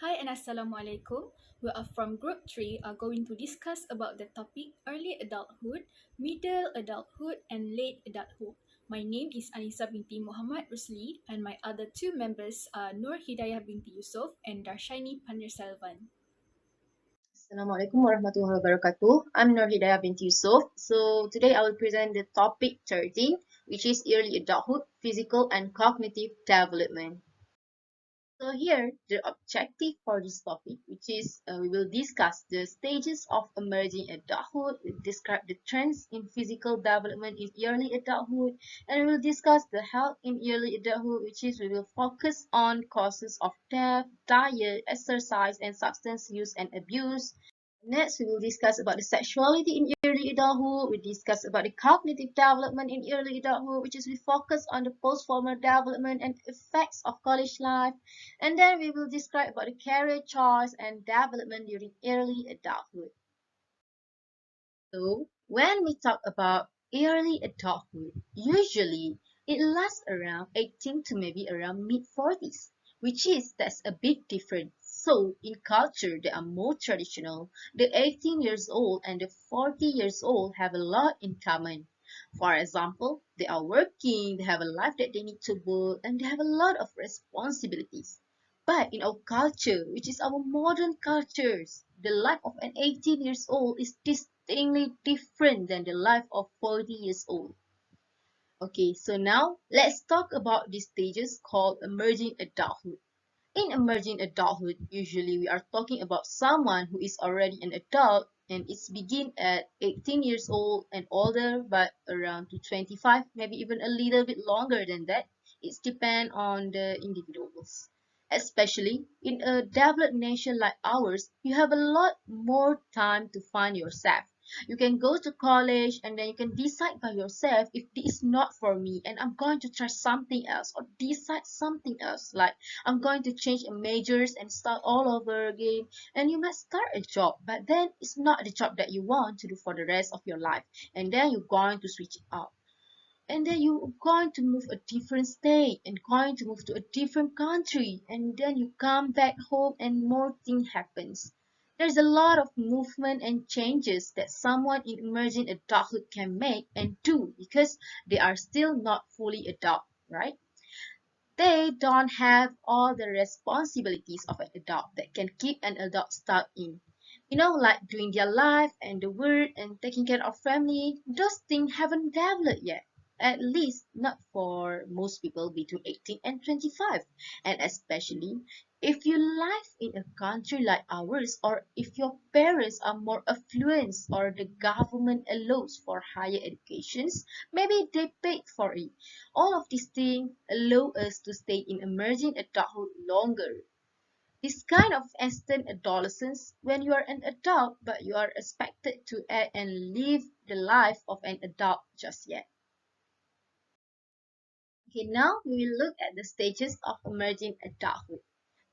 Hi and Assalamualaikum. We are from Group 3 are going to discuss about the topic early adulthood, middle adulthood and late adulthood. My name is Anissa binti Muhammad Rusli and my other two members are Nur Hidayah binti Yusof and Darshani Panirselvan. Assalamualaikum warahmatullahi wabarakatuh. I'm Nur Hidayah binti Yusof. So today I will present the topic 13, which is early adulthood, physical and cognitive development. So here, the objective for this topic, which is we will discuss the stages of emerging adulthood, we describe the trends in physical development in early adulthood, and we will discuss the health in early adulthood, which is we will focus on causes of death, diet, exercise, and substance use and abuse. Next, we will discuss about the sexuality in early adulthood. We discuss about the cognitive development in early adulthood, which is we focus on the post-formal development and effects of college life. And then we will describe about the career choice and development during early adulthood. So, when we talk about early adulthood, usually it lasts around 18 to maybe around mid-40s, which is that's a big difference. So, in culture that are more traditional, the 18 years old and the 40 years old have a lot in common. For example, they are working, they have a life that they need to build, and they have a lot of responsibilities. But in our culture, which is our modern cultures, the life of an 18 years old is distinctly different than the life of 40 years old. Okay, so now let's talk about these stages called emerging adulthood. In emerging adulthood, usually we are talking about someone who is already an adult and it's begin at 18 years old and older, but around to 25, maybe even a little bit longer than that. It's depend on the individuals. Especially in a developed nation like ours, you have a lot more time to find yourself. You can go to college and then you can decide by yourself if this is not for me and I'm going to try something else or decide something else. Like I'm going to change majors and start all over again. And you might start a job, but then it's not the job that you want to do for the rest of your life. And then you're going to switch it up. And then you're going to move a different state and going to move to a different country. And then you come back home and more thing happens. There's a lot of movement and changes that someone in emerging adulthood can make and do because they are still not fully adult, right? They don't have all the responsibilities of an adult that can keep an adult stuck in. Like doing their life and the work and taking care of family, those things haven't developed yet. At least not for most people between 18 and 25. And especially if you live in a country like ours or if your parents are more affluent or the government allows for higher educations, maybe they paid for it. All of these things allow us to stay in emerging adulthood longer. This kind of instant adolescence when you are an adult but you are expected to act and live the life of an adult just yet. Okay, now we will look at the stages of emerging adulthood.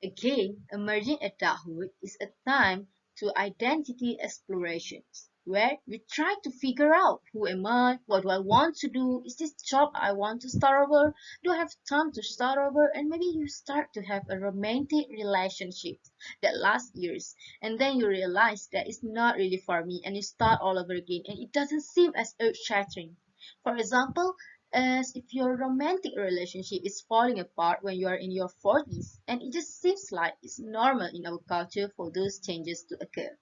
Again, emerging adulthood is a time to identity explorations, where you try to figure out who am I, what do I want to do, is this job I want to start over, do I have time to start over, and maybe you start to have a romantic relationship that lasts years, and then you realize that it's not really for me, and you start all over again, and it doesn't seem as earth-shattering. For example, as if your romantic relationship is falling apart when you are in your 40s, and it just seems like it's normal in our culture for those changes to occur.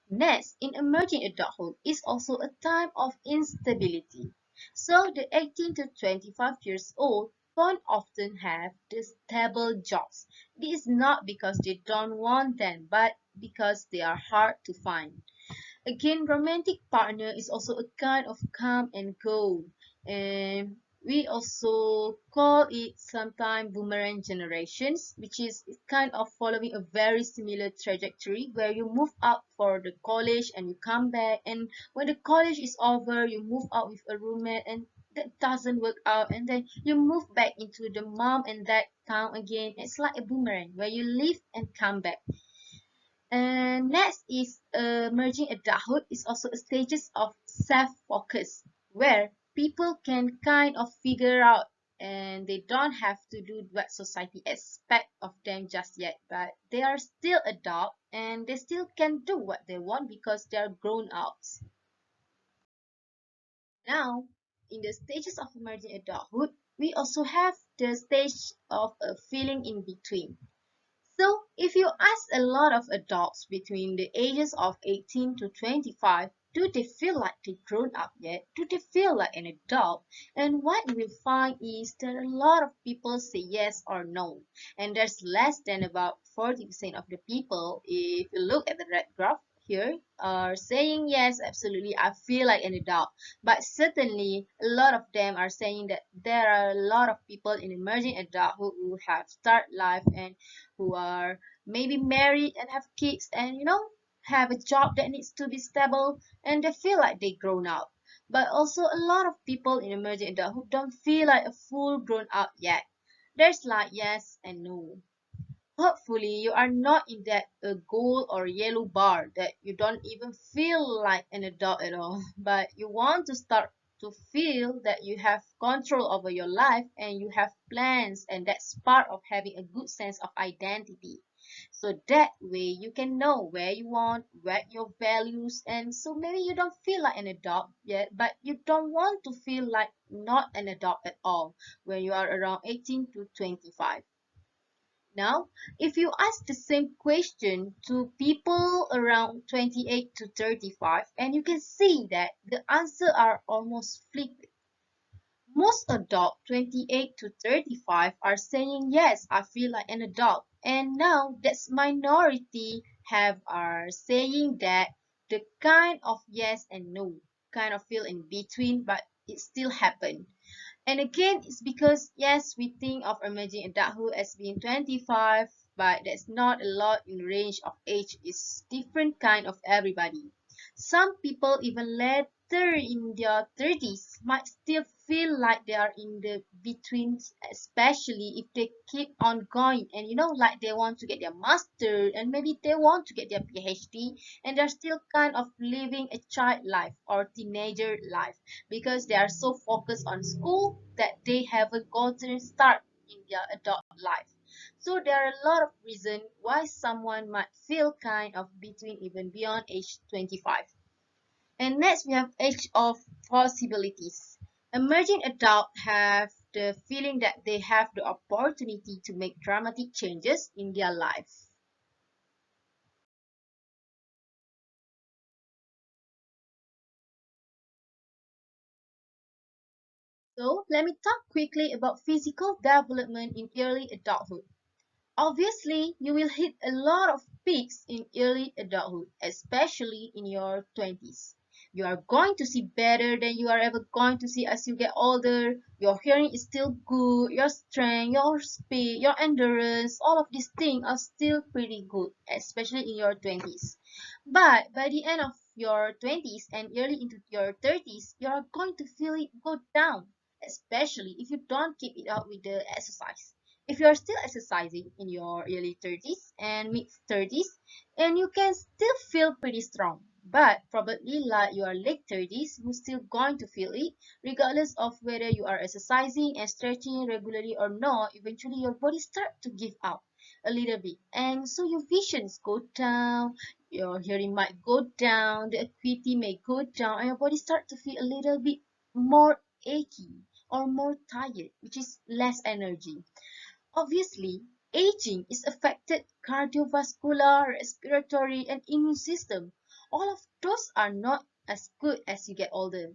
Next, in emerging adulthood is also a time of instability. So the 18 to 25 years old don't often have the stable jobs. This is not because they don't want them, but because they are hard to find. Again, romantic partner is also a kind of come and go. And we also call it sometimes boomerang generations, which is kind of following a very similar trajectory where you move out for the college and you come back, and when the college is over, you move out with a roommate and that doesn't work out, and then you move back into the mom and dad town again. It's like a boomerang where you leave and come back. And next is emerging adulthood is also a stages of self-focus where people can kind of figure out and they don't have to do what society expect of them just yet, but they are still adult and they still can do what they want because they are grown ups. Now, in the stages of emerging adulthood, we also have the stage of a feeling in between. So, if you ask a lot of adults between the ages of 18 to 25, do they feel like they've grown up yet? Do they feel like an adult? And what you will find is that a lot of people say yes or no. And there's less than about 40% of the people, if you look at the red graph here, are saying yes, absolutely, I feel like an adult. But certainly, a lot of them are saying that there are a lot of people in emerging adulthood who have start life and who are maybe married and have kids and have a job that needs to be stable and they feel like they grown up. But also a lot of people in emerging adulthood don't feel like a full grown up yet. There's like yes and no. Hopefully, you are not in that gold or yellow bar that you don't even feel like an adult at all, but you want to start to feel that you have control over your life and you have plans, and that's part of having a good sense of identity. So that way you can know where you want, what your values, and so maybe you don't feel like an adult yet, but you don't want to feel like not an adult at all when you are around 18 to 25. Now, if you ask the same question to people around 28 to 35, and you can see that the answer are almost flipped. Most adults 28 to 35 are saying yes, I feel like an adult. And now that's minority have are saying that the kind of yes and no kind of feel in between, but it still happened. And again, it's because, yes, we think of emerging adulthood as being 25, but that's not a lot in range of age. It's different kind of everybody. Some people even later in their 30s might still feel like they are in the betweens, especially if they keep on going and like they want to get their master and maybe they want to get their PhD and they're still kind of living a child life or teenager life because they are so focused on school that they haven't gotten start in their adult life. So there are a lot of reasons why someone might feel kind of between even beyond age 25. And next we have age of possibilities. Emerging adults have the feeling that they have the opportunity to make dramatic changes in their life. So let me talk quickly about physical development in early adulthood. Obviously, you will hit a lot of peaks in early adulthood, especially in your 20s. You are going to see better than you are ever going to see as you get older. Your hearing is still good, your strength, your speed, your endurance, all of these things are still pretty good, especially in your 20s. But by the end of your 20s and early into your 30s, you are going to feel it go down, especially if you don't keep it up with the exercise. If you are still exercising in your early 30s and mid 30s, and you can still feel pretty strong, but probably like your late 30s, you're still going to feel it, regardless of whether you are exercising and stretching regularly or not. Eventually, your body start to give up a little bit, and so your visions go down, your hearing might go down, the acuity may go down, and your body start to feel a little bit more achy or more tired, which is less energy. Obviously, aging is affected cardiovascular, respiratory, and immune system. All of those are not as good as you get older.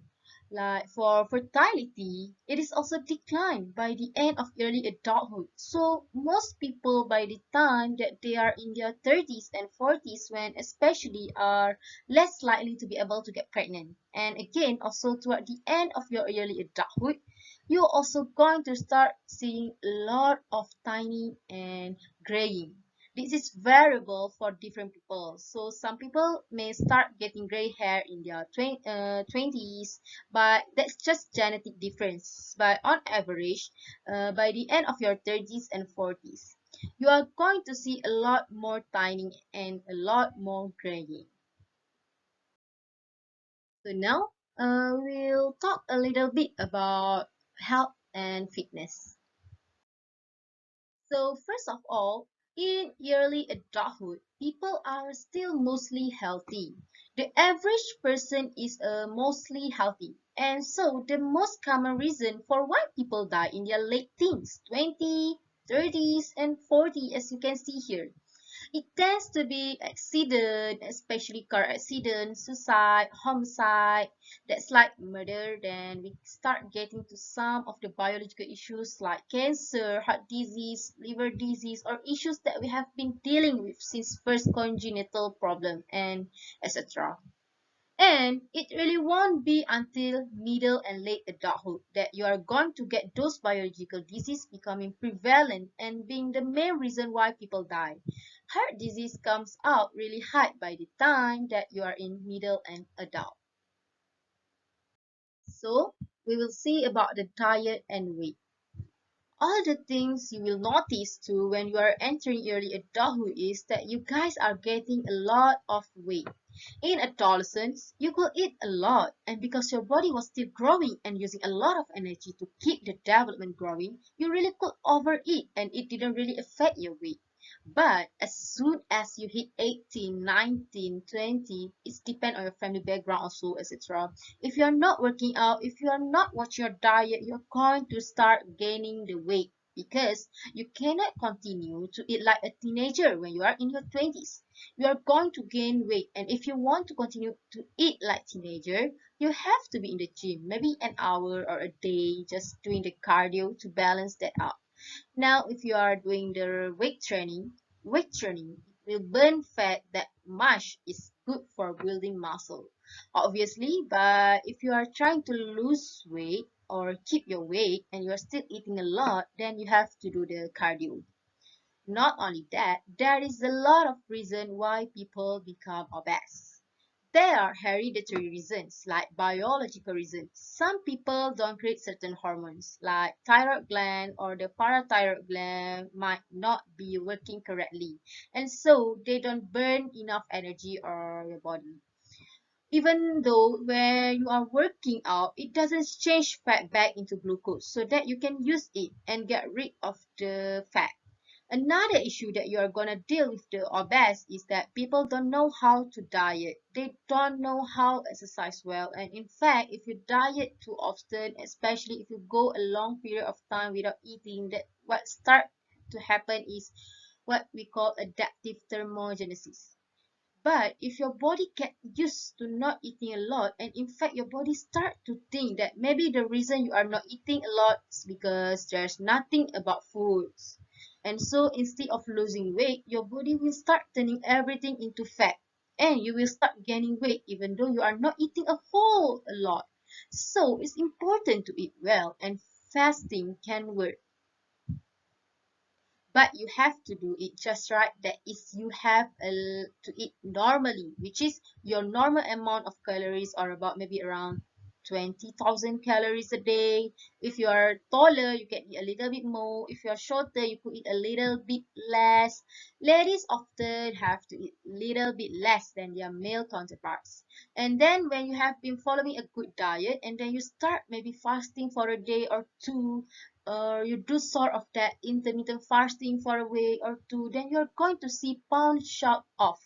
Like for fertility, it is also declined by the end of early adulthood. So most people by the time that they are in their 30s and 40s when especially are less likely to be able to get pregnant. And again, also toward the end of your early adulthood, you're also going to start seeing a lot of tiny and graying. This is variable for different people. So some people may start getting gray hair in their 20s, but that's just genetic difference. But on average, by the end of your 30s and 40s, you are going to see a lot more tiny and a lot more graying. So now we'll talk a little bit about health and fitness. So first of all, in early adulthood, people are still mostly healthy. The average person is mostly healthy. And so the most common reason for why people die in their late teens, 20, 30s, and 40, as you can see here, it tends to be accident, especially car accident, suicide, homicide. That's like murder. Then we start getting to some of the biological issues like cancer, heart disease, liver disease, or issues that we have been dealing with since first congenital problem and etc. And it really won't be until middle and late adulthood that you are going to get those biological diseases becoming prevalent and being the main reason why people die. Heart disease comes out really high by the time that you are in middle and adult. So we will see about the diet and weight. All the things you will notice too when you are entering early adulthood is that you guys are getting a lot of weight. In adolescence, you could eat a lot, and because your body was still growing and using a lot of energy to keep the development growing, you really could overeat and it didn't really affect your weight. But as soon as you hit 18, 19, 20, it's depend on your family background also, etc. If you are not working out, if you are not watching your diet, you're going to start gaining the weight because you cannot continue to eat like a teenager when you are in your 20s. You are going to gain weight, and if you want to continue to eat like teenager, you have to be in the gym maybe an hour or a day just doing the cardio to balance that out. Now, if you are doing the weight training will burn fat that much is good for building muscle, obviously. But if you are trying to lose weight or keep your weight and you are still eating a lot, then you have to do the cardio. Not only that, there is a lot of reason why people become obese. There are hereditary reasons, like biological reasons. Some people don't create certain hormones, like thyroid gland or the parathyroid gland might not be working correctly, and so they don't burn enough energy or your body. Even though when you are working out, it doesn't change fat back into glucose, so that you can use it and get rid of the fat. Another issue that you are going to deal with the obese is that people don't know how to diet. They don't know how to exercise well. And in fact, if you diet too often, especially if you go a long period of time without eating, that what start to happen is what we call adaptive thermogenesis. But if your body get used to not eating a lot, and in fact your body start to think that maybe the reason you are not eating a lot is because there's nothing about foods. And so instead of losing weight, your body will start turning everything into fat. And you will start gaining weight even though you are not eating a whole a lot. So it's important to eat well, and fasting can work, but you have to do it just right. That is, you have to eat normally, which is your normal amount of calories are about maybe around 20,000 calories a day. If you are taller, you can eat a little bit more. If you are shorter, you could eat a little bit less. Ladies often have to eat a little bit less than their male counterparts. And then when you have been following a good diet and then you start maybe fasting for a day or two, or you do sort of that intermittent fasting for a week or two, then you're going to see pounds shoot off.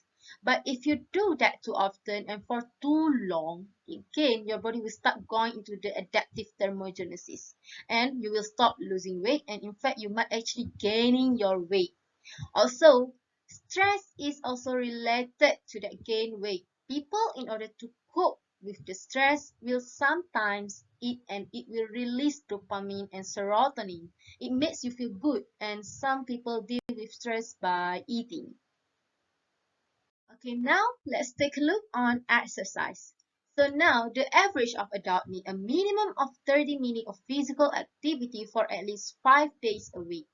But if you do that too often and for too long, again, your body will start going into the adaptive thermogenesis and you will stop losing weight. And in fact, you might actually gaining your weight. Also, stress is also related to that gain weight. People, in order to cope with the stress, will sometimes eat and it will release dopamine and serotonin. It makes you feel good, and some people deal with stress by eating. Okay, now let's take a look on exercise. So now the average of adult need a minimum of 30 minutes of physical activity for at least 5 days a week.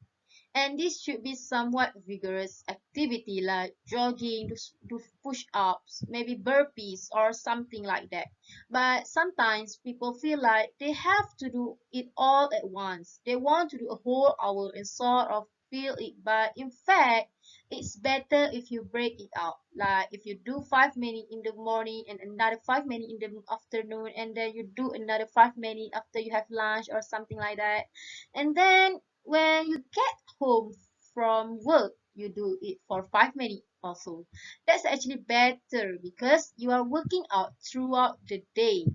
And this should be somewhat vigorous activity like jogging, do push-ups, maybe burpees or something like that. But sometimes people feel like they have to do it all at once. They want to do a whole hour and sort of feel it. But in fact, It's better if you break it out. Like if you do 5 minutes in the morning and another 5 minutes in the afternoon, and then you do another 5 minutes after you have lunch or something like that. And then when you get home from work, you do it for 5 minutes also. That's actually better because you are working out throughout the day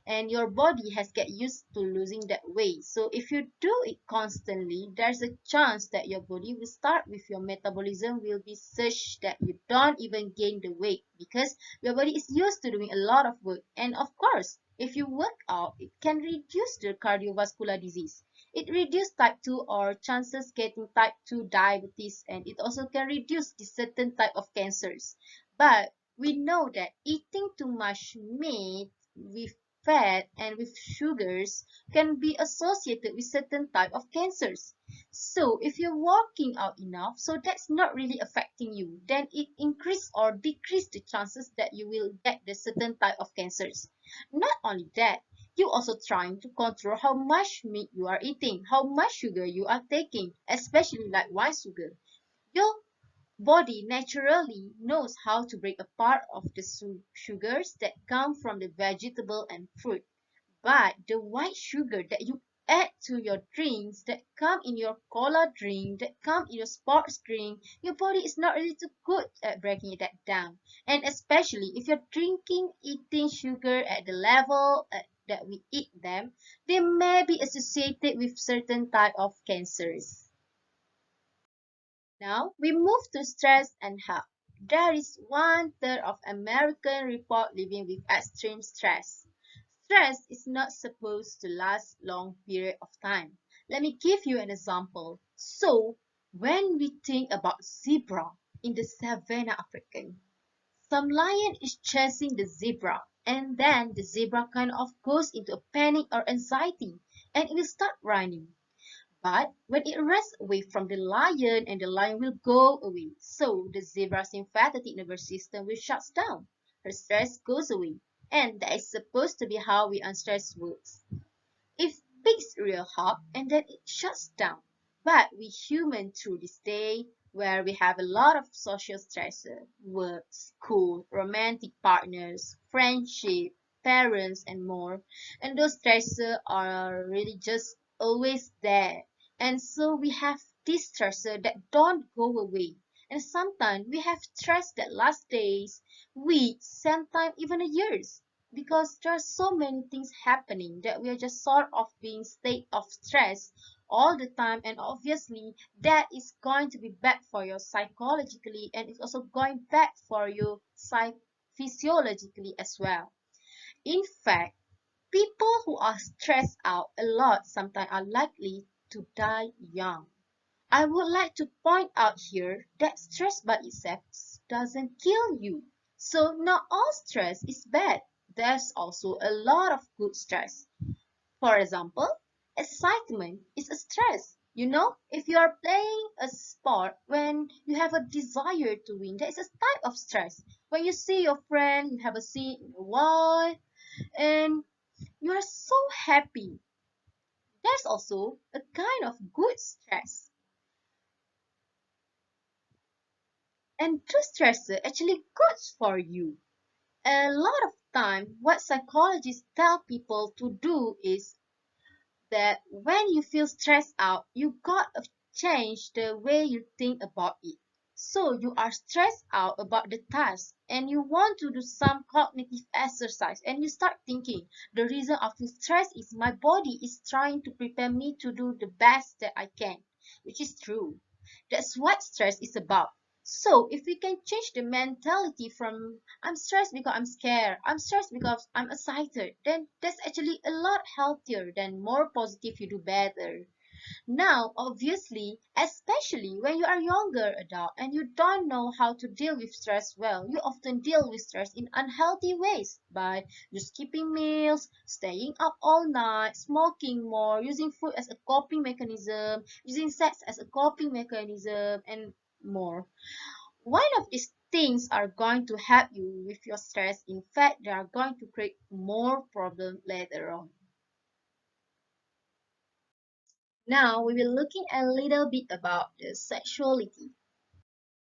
and your body has get used to losing that weight. So if you do it constantly, there's a chance that your body will start with your metabolism will be such that you don't even gain the weight because your body is used to doing a lot of work. And of course, if you work out, it can reduce the cardiovascular disease. It reduces type 2 or chances getting type 2 diabetes, and it also can reduce the certain type of cancers. But we know that eating too much meat with fat and with sugars can be associated with certain type of cancers. So if you're working out enough, so that's not really affecting you, then it increase or decrease the chances that you will get the certain type of cancers. Not only that, you also trying to control how much meat you are eating, how much sugar you are taking, especially like white sugar. Your body naturally knows how to break apart of the sugars that come from the vegetable and fruit. But the white sugar that you add to your drinks, that come in your cola drink, that come in your sports drink, your body is not really too good at breaking that down. And especially if you're drinking, eating sugar at the level that we eat them, they may be associated with certain type of cancers. Now we move to stress and health. There is 1/3 of Americans report living with extreme stress. Stress is not supposed to last long period of time. Let me give you an example. So, when we think about zebra in the Savannah African, some lion is chasing the zebra, and then the zebra kind of goes into a panic or anxiety, and it will start running. But when it runs away from the lion and the lion will go away, so the zebra's sympathetic nervous system will shut down. Her stress goes away. And that is supposed to be how we unstress works. It peaks real hot and then it shuts down. But we human through this day where we have a lot of social stressor, work, school, romantic partners, friendship, parents and more. And those stressors are really just always there. And so we have this stressor that don't go away. And sometimes we have stress that lasts days, weeks, sometimes even a years because there are so many things happening that we are just sort of being state of stress all the time, and obviously that is going to be bad for you psychologically and it's also going bad for you physiologically as well. In fact, people who are stressed out a lot sometimes are likely to die young. I would like to point out here that stress by itself doesn't kill you. So not all stress is bad. There's also a lot of good stress. For example, excitement is a stress. You know, if you are playing a sport when you have a desire to win, that is a type of stress. When you see your friend, you have a seat in a while, and you are so happy. There's also a kind of good stress. And true stress is actually good for you. A lot of time, what psychologists tell people to do is that when you feel stressed out, you gotta change the way you think about it. So you are stressed out about the task and you want to do some cognitive exercise and you start thinking the reason I feel stressed is my body is trying to prepare me to do the best that I can, which is true. That's what stress is about. So if we can change the mentality from I'm stressed because I'm scared, I'm stressed because I'm excited, then that's actually a lot healthier than more positive you do better. Now, obviously, especially when you are younger adult and you don't know how to deal with stress well, you often deal with stress in unhealthy ways by just skipping meals, staying up all night, smoking more, using food as a coping mechanism, using sex as a coping mechanism, and more. One of these things are going to help you with your stress. In fact, they are going to create more problems later on. Now we will looking a little bit about the sexuality.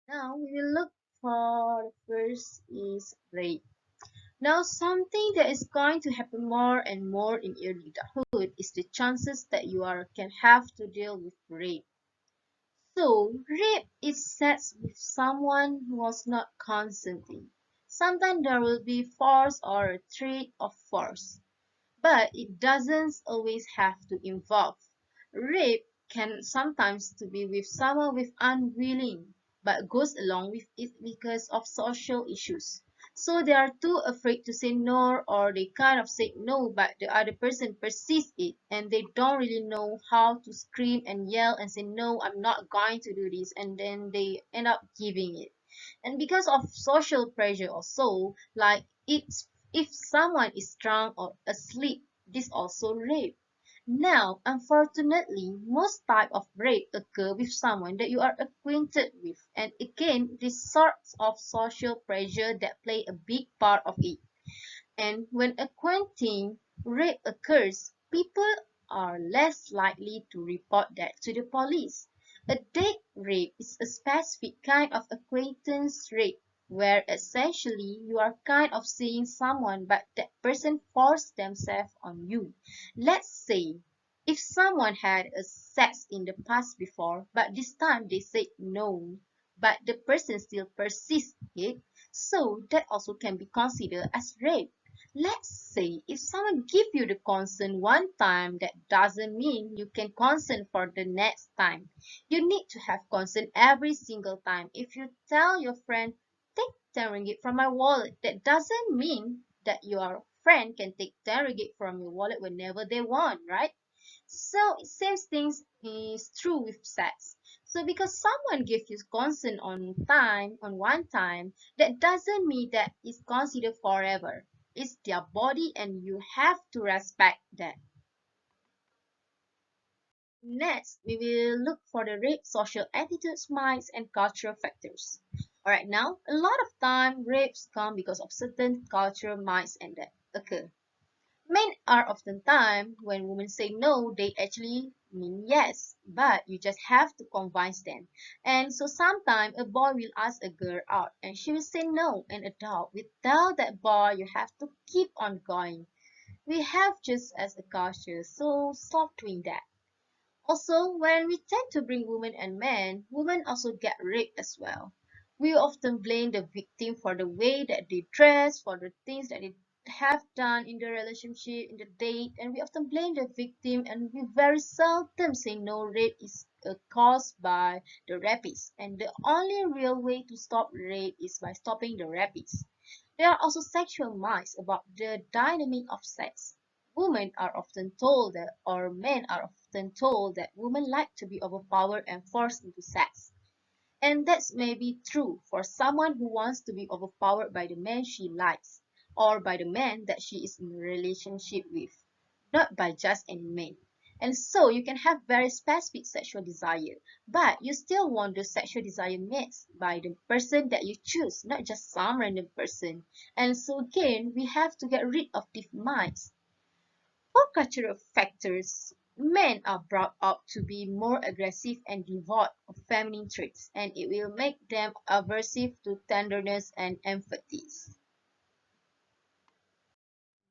Now we will look for the first is rape. Now something that is going to happen more and more in early adulthood is the chances that you are can have to deal with rape. So rape is sex with someone who was not consenting. Sometimes there will be force or a threat of force. But it doesn't always have to involve. Rape can sometimes to be with someone with unwilling, but goes along with it because of social issues. So they are too afraid to say no, or they kind of say no, but the other person persists it, and they don't really know how to scream and yell and say no, I'm not going to do this, and then they end up giving it. And because of social pressure also, like it's if someone is drunk or asleep, this also rape. Now, unfortunately, most type of rape occur with someone that you are acquainted with. And again, these sorts of social pressure that play a big part of it. And when a quarantine rape occurs, people are less likely to report that to the police. A date rape is a specific kind of acquaintance rape where essentially you are kind of seeing someone but that person forced themselves on you. Let's say if someone had a sex in the past before but this time they said no but the person still persists it, so that also can be considered as rape. Let's say if someone give you the consent one time, that doesn't mean you can consent for the next time. You need to have consent every single time. If you tell your friend, take 10 ringgit from my wallet, that doesn't mean that your friend can take 10 ringgit from your wallet whenever they want, right? So same things is true with sex. So because someone gives you consent on time, on one time, that doesn't mean that it's considered forever. It's their body and you have to respect that. Next, we will look for the rape social attitudes, minds, and cultural factors. Alright, now a lot of time rapes come because of certain cultural minds and that occur. Men are often time when women say no, they actually mean yes, but you just have to convince them. And so sometimes a boy will ask a girl out and she will say no, and adult will tell that boy you have to keep on going. We have just as a culture, so stop doing that. Also, when we tend to bring women and men, women also get raped as well. We often blame the victim for the way that they dress, for the things that they have done in the relationship, in the date, and we often blame the victim, and we very seldom say no, rape is caused by the rapist. And the only real way to stop rape is by stopping the rapist. There are also sexual myths about the dynamic of sex. Women are often told that, or men are often told that women like to be overpowered and forced into sex. And that's maybe true for someone who wants to be overpowered by the man she likes, or by the man that she is in a relationship with, not by just any man. And so you can have very specific sexual desire, but you still want the sexual desire met by the person that you choose, not just some random person. And so again, we have to get rid of these minds. For cultural factors, men are brought up to be more aggressive and devoid of feminine traits, and it will make them aversive to tenderness and empathy.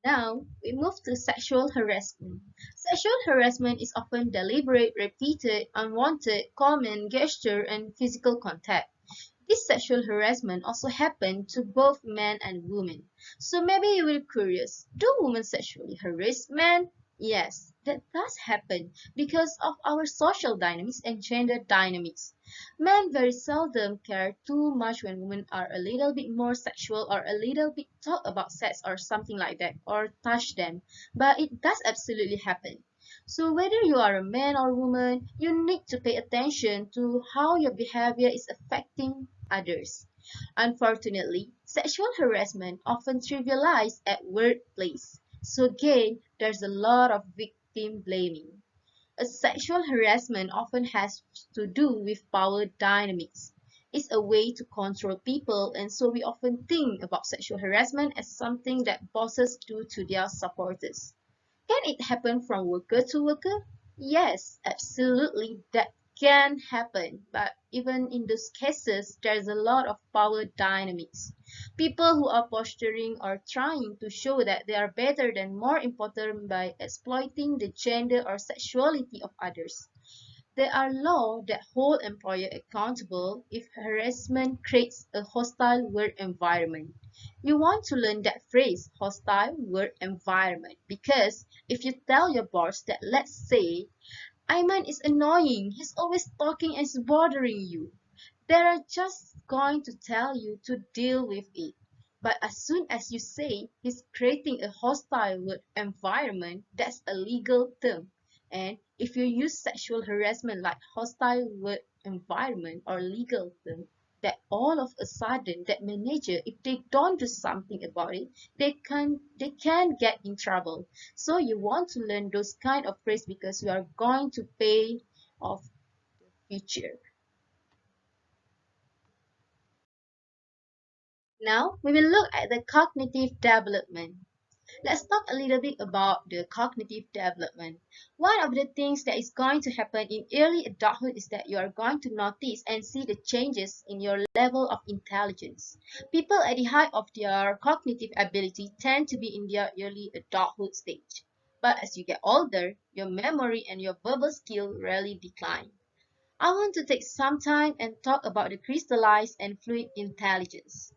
Now, we move to sexual harassment. Sexual harassment is often deliberate, repeated, unwanted, common gesture, and physical contact. This sexual harassment also happens to both men and women. So maybe you will be curious, do women sexually harass men? Yes, that does happen because of our social dynamics and gender dynamics. Men very seldom care too much when women are a little bit more sexual or a little bit talk about sex or something like that or touch them. But it does absolutely happen. So whether you are a man or woman, you need to pay attention to how your behavior is affecting others. Unfortunately, sexual harassment often trivialized at workplace. So again, there's a lot of victim blaming. A sexual harassment often has to do with power dynamics. It's a way to control people, and so we often think about sexual harassment as something that bosses do to their supporters. Can it happen from worker to worker? Yes, absolutely that can happen, but even in those cases, there's a lot of power dynamics. People who are posturing or trying to show that they are better than more important by exploiting the gender or sexuality of others. There are laws that hold employer accountable if harassment creates a hostile work environment. You want to learn that phrase, hostile work environment, because if you tell your boss that, let's say, Ayman is annoying, he's always talking and is bothering you, they're just going to tell you to deal with it. But as soon as you say he's creating a hostile work environment, that's a legal term. And if you use sexual harassment like hostile work environment or legal term, that all of a sudden that manager, if they don't do something about it, they can get in trouble. So you want to learn those kind of phrases because you are going to pay off future. Now we will look at the cognitive development. Let's talk a little bit about the cognitive development. One of the things that is going to happen in early adulthood is that you are going to notice and see the changes in your level of intelligence. People at the height of their cognitive ability tend to be in their early adulthood stage. But as you get older, your memory and your verbal skill rarely decline. I want to take some time and talk about the crystallized and fluid intelligence.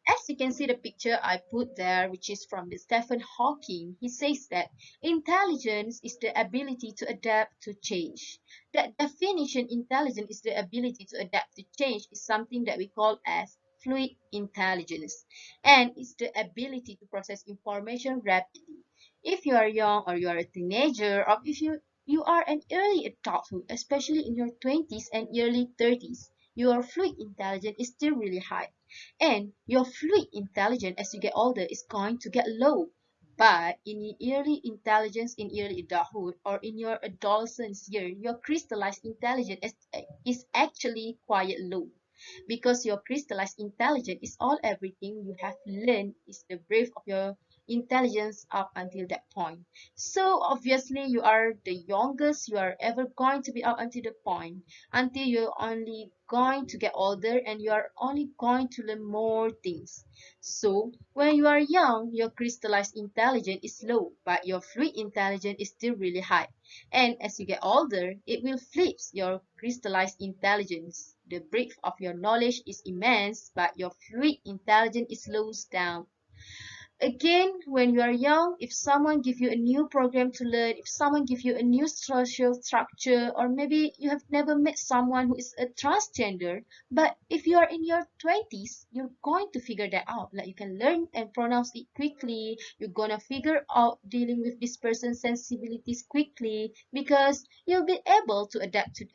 As you can see the picture I put there, which is from the Stephen Hawking, he says that intelligence is the ability to adapt to change. That definition, intelligence is the ability to adapt to change, is something that we call as fluid intelligence. And it's the ability to process information rapidly. If you are young or you are a teenager, or if you are an early adulthood, especially in your 20s and early 30s, your fluid intelligence is still really high. And your fluid intelligence as you get older is going to get low. But in the early intelligence in early adulthood or in your adolescence year, your crystallized intelligence is actually quite low because your crystallized intelligence is all everything you have learned is the brief of your intelligence up until that point. So obviously you are the youngest you are ever going to be up until the point until you're only going to get older and you are only going to learn more things. So when you are young, your crystallized intelligence is low, but your fluid intelligence is still really high. And as you get older, it will flip your crystallized intelligence. The breadth of your knowledge is immense, but your fluid intelligence slows down. Again, when you are young, if someone give you a new program to learn, if someone give you a new social structure, or maybe you have never met someone who is a transgender, but if you are in your 20s, you're going to figure that out. Like you can learn and pronounce it quickly. You're gonna figure out dealing with this person's sensibilities quickly because you'll be able to adapt to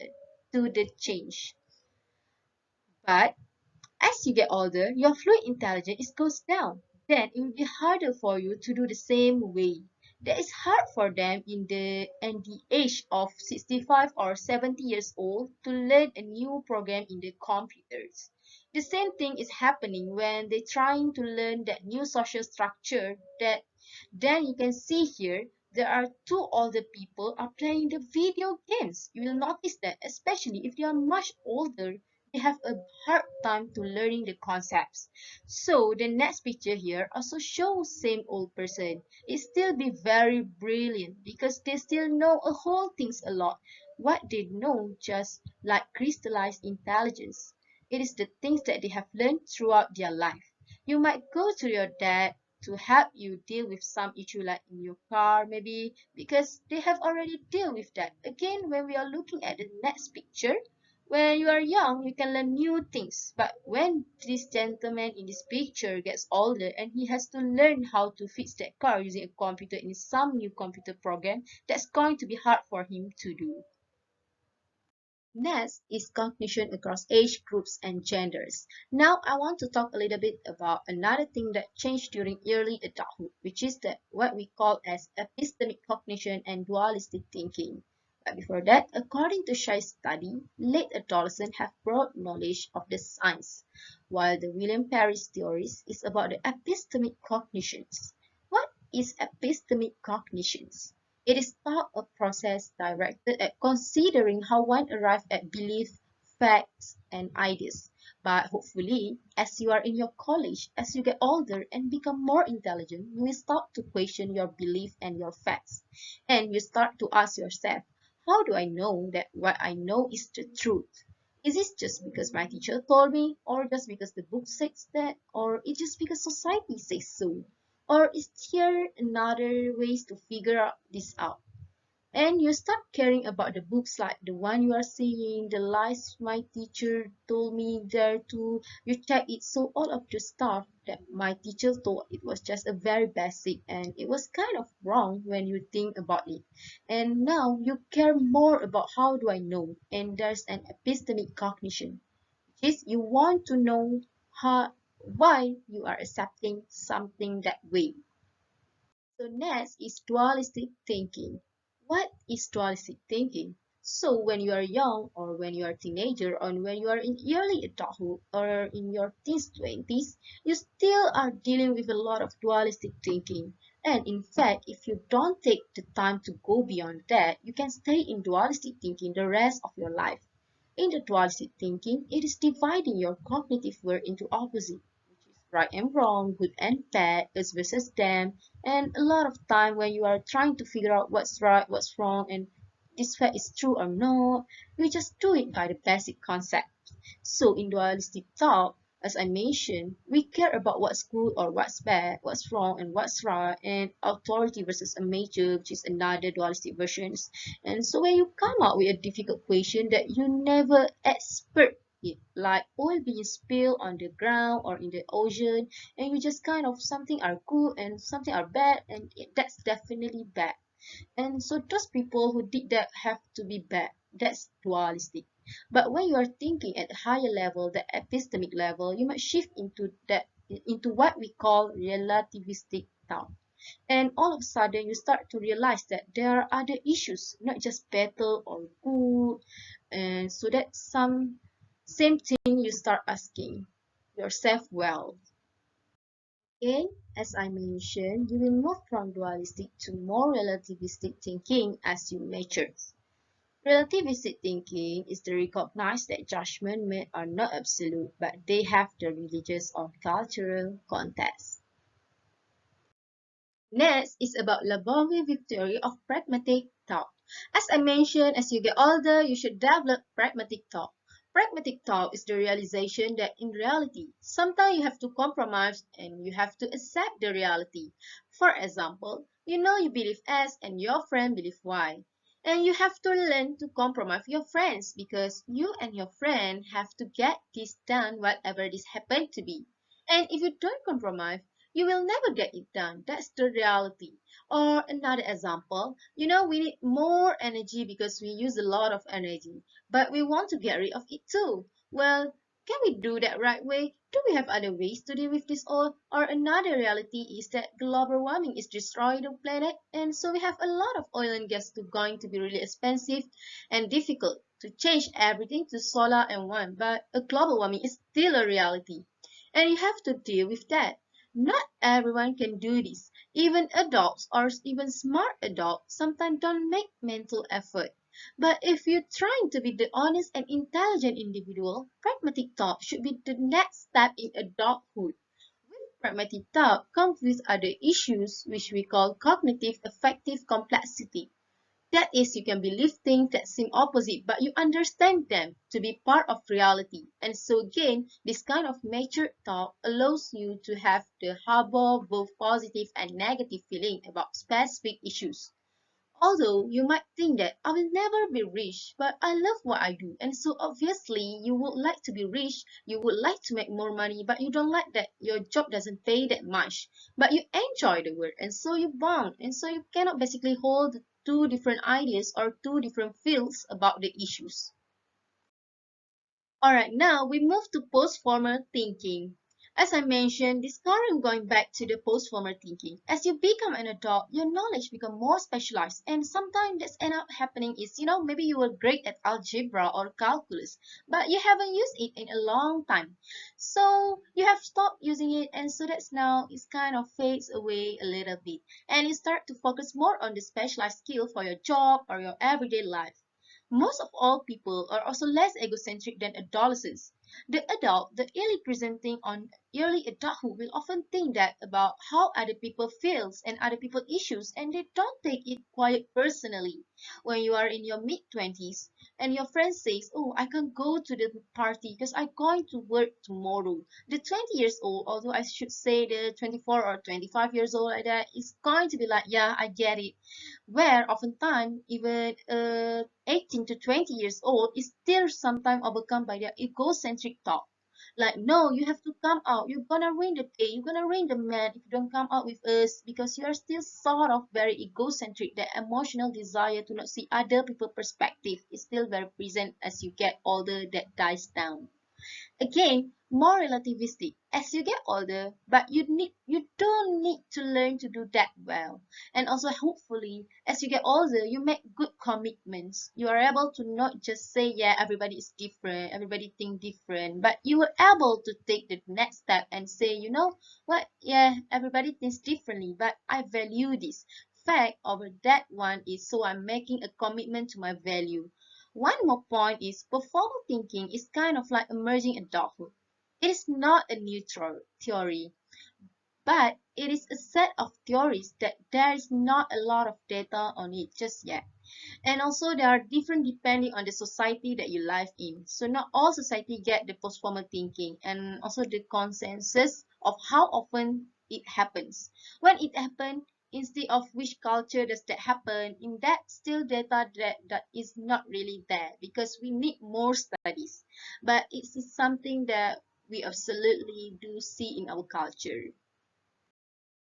the change. But as you get older, your fluid intelligence goes down. Then it will be harder for you to do the same way. That is hard for them in the age of 65 or 70 years old to learn a new program in the computers. The same thing is happening when they're trying to learn that new social structure that then you can see here there are two older people are playing the video games. You will notice that especially if they are much older, they have a hard time to learning the concepts. So the next picture here also shows same old person. It still be very brilliant because they still know a whole things a lot. What they know just like crystallized intelligence. It is the things that they have learned throughout their life. You might go to your dad to help you deal with some issue like in your car maybe because they have already dealt with that. Again, when we are looking at the next picture, when you are young, you can learn new things. But when this gentleman in this picture gets older and he has to learn how to fix that car using a computer in some new computer program, that's going to be hard for him to do. Next is cognition across age groups and genders. Now I want to talk a little bit about another thing that changed during early adulthood, which is what we call as epistemic cognition and dualistic thinking. But before that, according to Shai's study, late adolescents have broad knowledge of the science, while the William Parry's theories is about the epistemic cognitions. What is epistemic cognitions? It is not a process directed at considering how one arrives at belief, facts, and ideas. But hopefully, as you are in your college, as you get older and become more intelligent, you will start to question your belief and your facts. And you start to ask yourself, how do I know that what I know is the truth? Is it just because my teacher told me, or just because the book says that, or is just because society says so? Or is there another ways to figure this out? And you start caring about the books like the one you are seeing, the lies my teacher told me there too. You check it, so all of the stuff that my teacher told it was just a very basic and it was kind of wrong when you think about it. And now you care more about how do I know, and there's an epistemic cognition, which is you want to know how why you are accepting something that way. So next is dualistic thinking. What is dualistic thinking? So when you are young or when you are a teenager or when you are in early adulthood or in your teens 20s, you still are dealing with a lot of dualistic thinking. And in fact, if you don't take the time to go beyond that, you can stay in dualistic thinking the rest of your life. In the dualistic thinking, it is dividing your cognitive world into opposites, which is right and wrong, good and bad, us versus them, and a lot of time when you are trying to figure out what's right, what's wrong, and this fact is true or not, you just do it by the basic concept. So in dualistic thought, as I mentioned, we care about what's good or what's bad, what's wrong and what's right, and authority versus a major, which is another dualistic versions. And so when you come up with a difficult question that you never expect it, like oil being spilled on the ground or in the ocean, and you just kind of something are good and something are bad, and that's definitely bad. And so those people who did that have to be bad. That's dualistic. But when you are thinking at a higher level, the epistemic level, you might shift into what we call relativistic thought. And all of a sudden you start to realize that there are other issues, not just better or good. And so that's some same thing you start asking yourself, well, again, as I mentioned, you will move from dualistic to more relativistic thinking as you mature. Relativistic thinking is to recognize that judgment made are not absolute, but they have the religious or cultural context. Next is about Lebovi's theory of pragmatic thought. As I mentioned, as you get older, you should develop pragmatic thought. Pragmatic thought is the realization that in reality, sometimes you have to compromise and you have to accept the reality. For example, you know you believe X and your friend believe Y. And you have to learn to compromise with your friends because you and your friend have to get this done whatever this happen to be. And if you don't compromise, you will never get it done. That's the reality. Or another example, we need more energy because we use a lot of energy, but we want to get rid of it too. Well, can we do that right way? Do we have other ways to deal with this all? Or another reality is that global warming is destroying the planet, and so we have a lot of oil and gas to going to be really expensive and difficult to change everything to solar and wind. But a global warming is still a reality, and you have to deal with that. Not everyone can do this. Even adults or even smart adults sometimes don't make mental effort. But if you're trying to be the honest and intelligent individual, pragmatic thought should be the next step in adulthood. Pragmatic thought comes with other issues which we call cognitive affective complexity. That is, you can believe things that seem opposite, but you understand them to be part of reality. And so again, this kind of mature thought allows you to have the harbor both positive and negative feeling about specific issues. Although you might think that I will never be rich, but I love what I do. And so obviously you would like to be rich, you would like to make more money, but you don't like that your job doesn't pay that much. But you enjoy the work and so you bond. And so you cannot basically hold two different ideas or two different fields about the issues. Alright, now we move to post-formal thinking. As I mentioned, this current going back to the post-formal thinking. As you become an adult, your knowledge become more specialized, and sometimes that's end up happening is, maybe you were great at algebra or calculus, but you haven't used it in a long time. So you have stopped using it, and so that's now it's kind of fades away a little bit, and you start to focus more on the specialized skill for your job or your everyday life. Most of all people are also less egocentric than adolescents. The adult, the early presenting on early adulthood will often think that about how other people feels and other people issues, and they don't take it quite personally. When you are in your mid-20s and your friend says, "Oh, I can't go to the party because I'm going to work tomorrow." The 20 years old, although I should say the 24 or 25 years old like that, is going to be like, "Yeah, I get it." Where oftentimes even 18 to 20 years old is still sometimes overcome by their egocentric thought. Like, no, you have to come out. You're gonna ruin the day. You're gonna ruin the man if you don't come out with us because you are still sort of very egocentric. The emotional desire to not see other people's perspective is still very present as you get older. That dies down. Again, more relativistic as you get older, but you don't need to learn to do that well. And also hopefully as you get older you make good commitments. You are able to not just say, yeah, everybody is different, everybody think different, but you are able to take the next step and say, you know what, yeah, everybody thinks differently, but I value this fact over that one is, so I'm making a commitment to my value. One more point is performance thinking is kind of like emerging adulthood. It is not a neutral theory, but it is a set of theories that there is not a lot of data on it just yet. And also they are different depending on the society that you live in. So not all society get the post-formal thinking, and also the consensus of how often it happens. When it happens, instead of which culture does that happen, in that still data that is not really there because we need more studies. But it is something that we absolutely do see in our culture.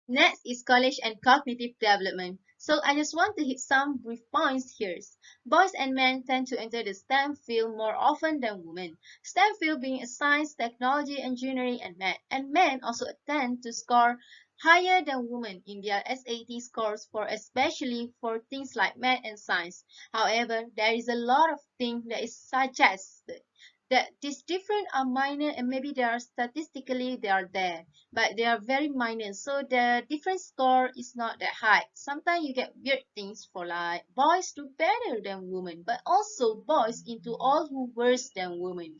Next is college and cognitive development. So I just want to hit some brief points here. Boys and men tend to enter the STEM field more often than women. STEM field being a science, technology, engineering, and math. And men also tend to score higher than women in their SAT scores for especially for things like math and science. However, there is a lot of things that is suggested that these different are minor and maybe they are statistically they are there, but they are very minor, so the different score is not that high. Sometimes you get weird things for like boys do better than women, but also boys into all who worse than women,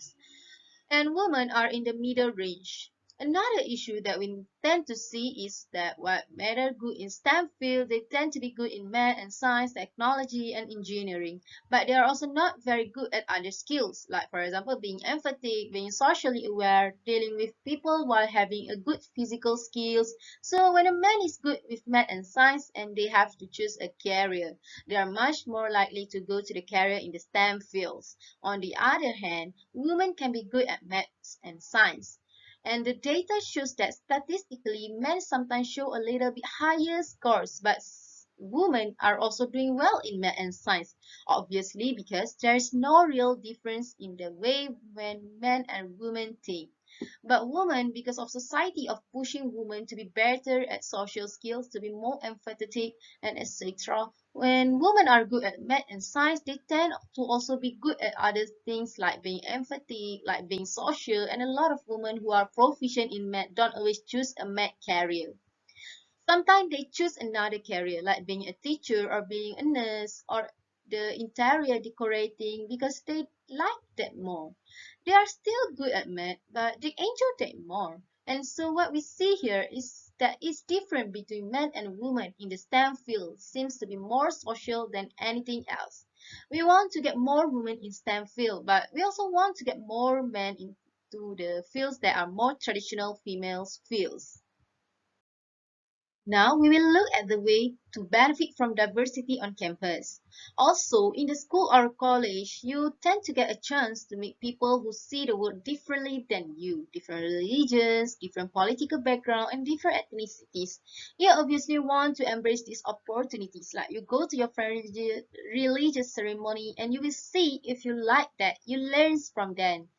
and women are in the middle range. Another issue that we tend to see is that what matter good in STEM field, they tend to be good in math and science, technology and engineering, but they are also not very good at other skills, like for example being empathic, being socially aware, dealing with people while having a good physical skills. So when a man is good with math and science and they have to choose a career, they are much more likely to go to the career in the STEM fields. On the other hand, women can be good at maths and science. And the data shows that statistically, men sometimes show a little bit higher scores, but women are also doing well in math and science. Obviously, because there is no real difference in the way when men and women think. But women, because of society of pushing women to be better at social skills, to be more empathetic and etc. When women are good at math and science, they tend to also be good at other things like being empathic, like being social, and a lot of women who are proficient in math don't always choose a math career. Sometimes they choose another career like being a teacher or being a nurse or the interior decorating because they like that more. They are still good at math, but they enjoy that more. And so what we see here is that it's different between men and women in the STEM field seems to be more social than anything else. We want to get more women in STEM field, but we also want to get more men into the fields that are more traditional females fields. Now we will look at the way to benefit from diversity on campus. Also, in the school or college, you tend to get a chance to meet people who see the world differently than you, different religions, different political background, and different ethnicities. You obviously want to embrace these opportunities, like you go to your friend's religious ceremony and you will see if you like that, you learn from them.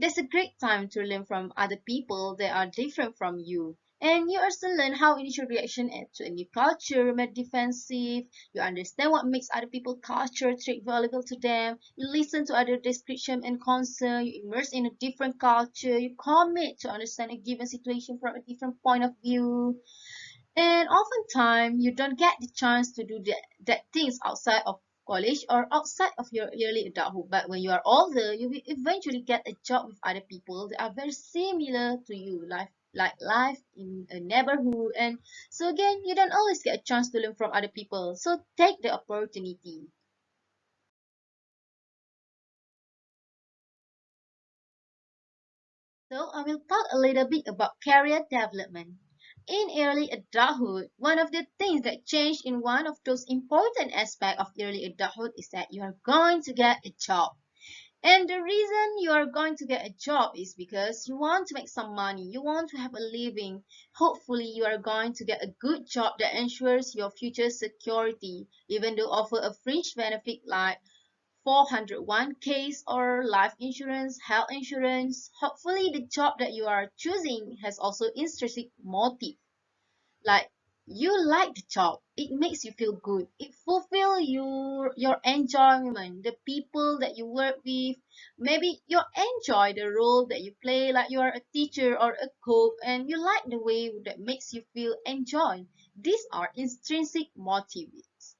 That's a great time to learn from other people that are different from you. And you also learn how initial reaction to a new culture made defensive. You understand what makes other people's culture trait valuable to them. You listen to other description and concern. You immerse in a different culture. You commit to understand a given situation from a different point of view. And oftentimes, you don't get the chance to do that things outside of college or outside of your early adulthood. But when you are older, you will eventually get a job with other people that are very similar to you, like life in a neighborhood. And so again, you don't always get a chance to learn from other people. So take the opportunity. So I will talk a little bit about career development. In early adulthood, one of the things that changed in one of those important aspects of early adulthood is that you are going to get a job. And the reason you are going to get a job is because you want to make some money, you want to have a living. Hopefully, you are going to get a good job that ensures your future security, even though offer a fringe benefit like 401ks or life insurance, health insurance. Hopefully, the job that you are choosing has also intrinsic motive. Like you like the job, it makes you feel good. It fulfill your enjoyment, the people that you work with. Maybe you enjoy the role that you play, like you are a teacher or a cook, and you like the way that makes you feel enjoy. These are intrinsic motives.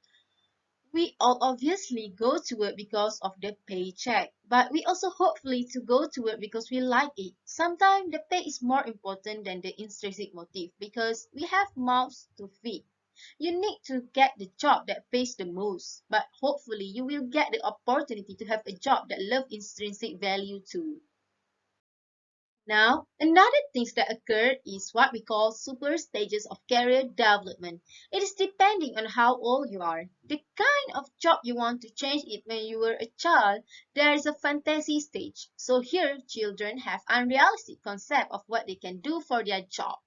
We all obviously go to work because of the paycheck, but we also hopefully to go to work because we like it. Sometimes the pay is more important than the intrinsic motive because we have mouths to feed. You need to get the job that pays the most, but hopefully you will get the opportunity to have a job that love intrinsic value too. Now, another thing that occurred is what we call super stages of career development. It is depending on how old you are. The kind of job you want to change it when you were a child, there is a fantasy stage. So here, children have unrealistic concept of what they can do for their job.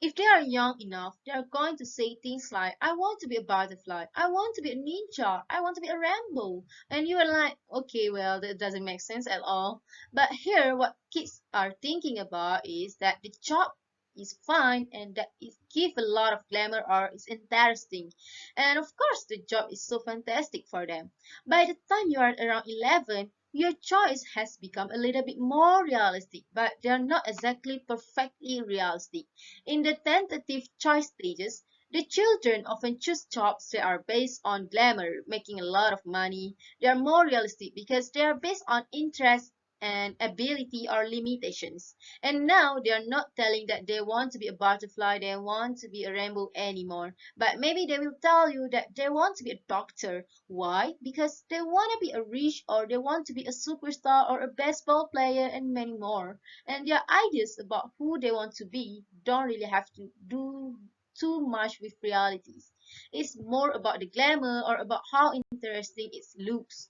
If they are young enough, they are going to say things like, I want to be a butterfly, I want to be a ninja, I want to be a Rambo. And you are like, okay, well, that doesn't make sense at all. But here, what kids are thinking about is that the job is fun and that it give a lot of glamour or is interesting. And of course, the job is so fantastic for them. By the time you are around 11, your choice has become a little bit more realistic, but they are not exactly perfectly realistic. In the tentative choice stages, the children often choose jobs that are based on glamour, making a lot of money. They are more realistic because they are based on interest and ability or limitations. And now they are not telling that they want to be a butterfly, they want to be a rainbow anymore. But maybe they will tell you that they want to be a doctor. Why? Because they want to be a rich or they want to be a superstar or a baseball player and many more. And their ideas about who they want to be don't really have to do too much with realities. It's more about the glamour or about how interesting it looks.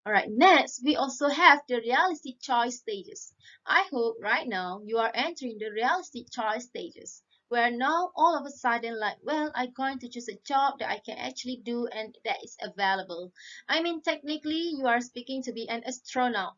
Alright, next we also have the realistic choice stages. I hope right now you are entering the realistic choice stages, where now all of a sudden like, well, I'm going to choose a job that I can actually do and that is available. I mean, technically you are speaking to be an astronaut,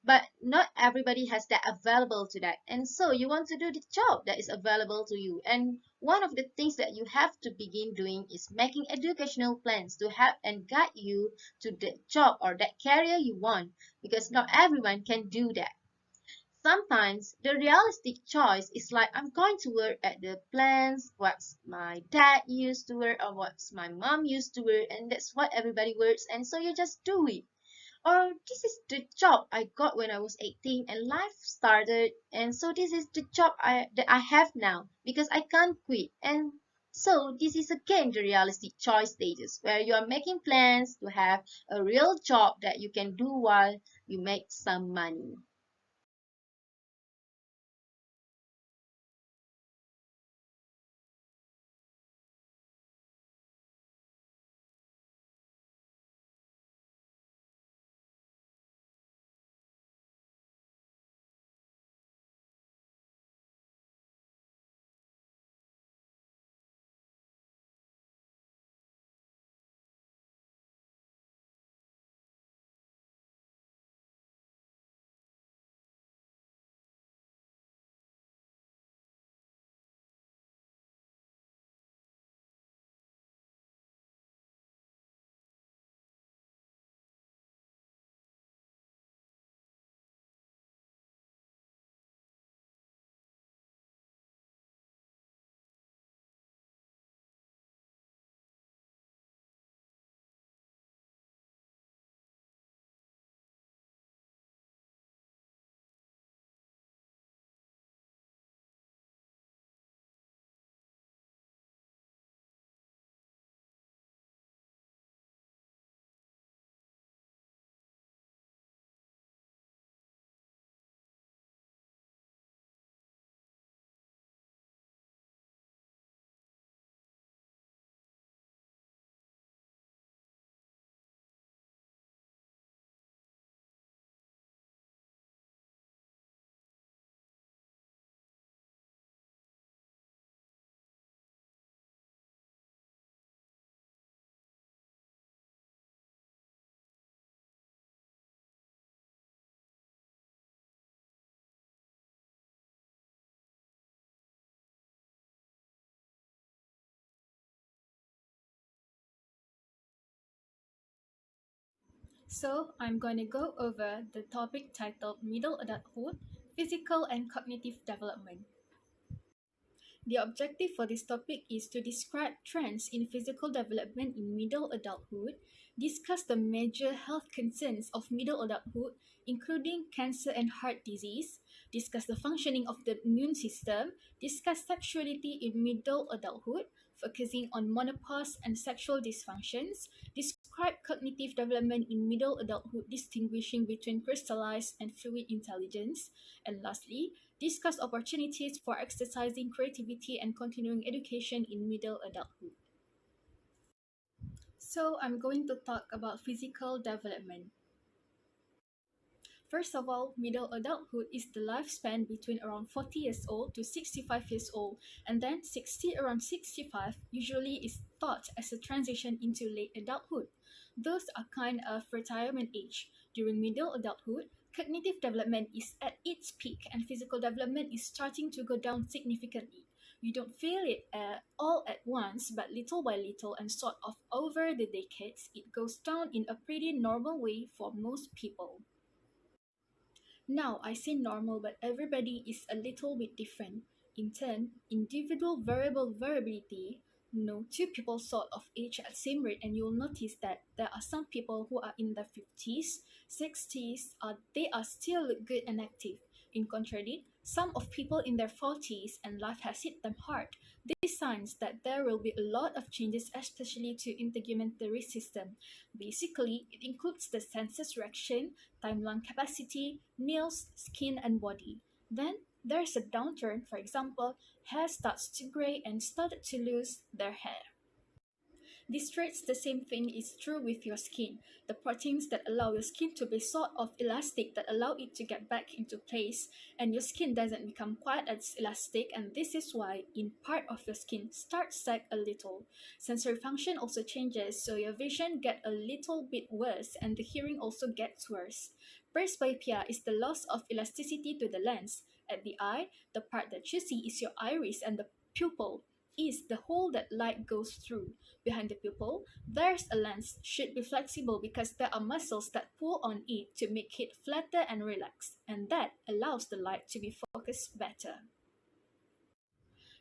but not everybody has that available to that, and so you want to do the job that is available to you. And one of the things that you have to begin doing is making educational plans to help and guide you to the job or that career you want, because not everyone can do that. Sometimes the realistic choice is like, I'm going to work at the plants what's my dad used to work or what's my mom used to work, and that's what everybody works, and so you just do it. Or this is the job I got when I was 18 and life started, and so this is the job that I have now because I can't quit. And so this is again the realistic choice stages where you are making plans to have a real job that you can do while you make some money. So, I'm going to go over the topic titled Middle Adulthood Physical and Cognitive Development. The objective for this topic is to describe trends in physical development in middle adulthood, discuss the major health concerns of middle adulthood, including cancer and heart disease, discuss the functioning of the immune system, discuss sexuality in middle adulthood, focusing on menopause and sexual dysfunctions, describe cognitive development in middle adulthood, distinguishing between crystallized and fluid intelligence, and lastly, discuss opportunities for exercising creativity and continuing education in middle adulthood. So, I'm going to talk about physical development. First of all, middle adulthood is the lifespan between around 40 years old to 65 years old, and then around 65 usually is thought as a transition into late adulthood. Those are kind of retirement age. During middle adulthood, cognitive development is at its peak and physical development is starting to go down significantly. You don't feel it all at once, but little by little and sort of over the decades, it goes down in a pretty normal way for most people. Now, I say normal, but everybody is a little bit different. In turn, individual variable variability, two people sort of age at the same rate, and you'll notice that there are some people who are in their 50s, 60s, they are still good and active. In contrary, some of people in their 40s and life has hit them hard. This signs that there will be a lot of changes, especially to integumentary system. Basically, it includes the senses reaction, time lung capacity, nails, skin, and body. Then there's a downturn, for example, hair starts to gray and started to lose their hair. This traits the same thing is true with your skin. The proteins that allow your skin to be sort of elastic that allow it to get back into place, and your skin doesn't become quite as elastic, and this is why in part of your skin starts sag a little. Sensory function also changes, so your vision get a little bit worse and the hearing also gets worse. Presbyopia is the loss of elasticity to the lens. At the eye, the part that you see is your iris, and the pupil is the hole that light goes through. Behind the pupil, there's a lens should be flexible because there are muscles that pull on it to make it flatter and relaxed, and that allows the light to be focused better.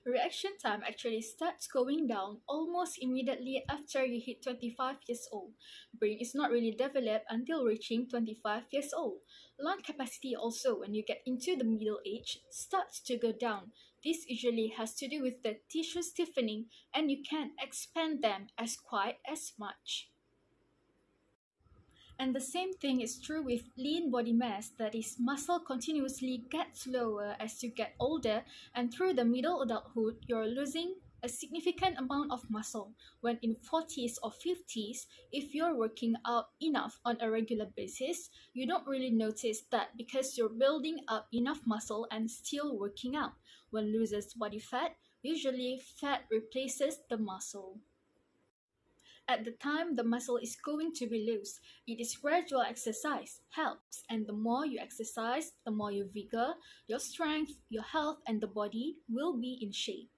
Reaction time actually starts going down almost immediately after you hit 25 years old. Brain is not really developed until reaching 25 years old. Lung capacity also, when you get into the middle age, starts to go down. This usually has to do with the tissue stiffening, and you can't expand them as quite as much. And the same thing is true with lean body mass, that is, muscle continuously gets lower as you get older, and through the middle adulthood, you're losing a significant amount of muscle. When in 40s or 50s, if you're working out enough on a regular basis, you don't really notice that because you're building up enough muscle and still working out. When loses body fat, usually fat replaces the muscle. At the time the muscle is going to be loose, it is gradual exercise helps, and the more you exercise, the more your vigor, your strength, your health, and the body will be in shape.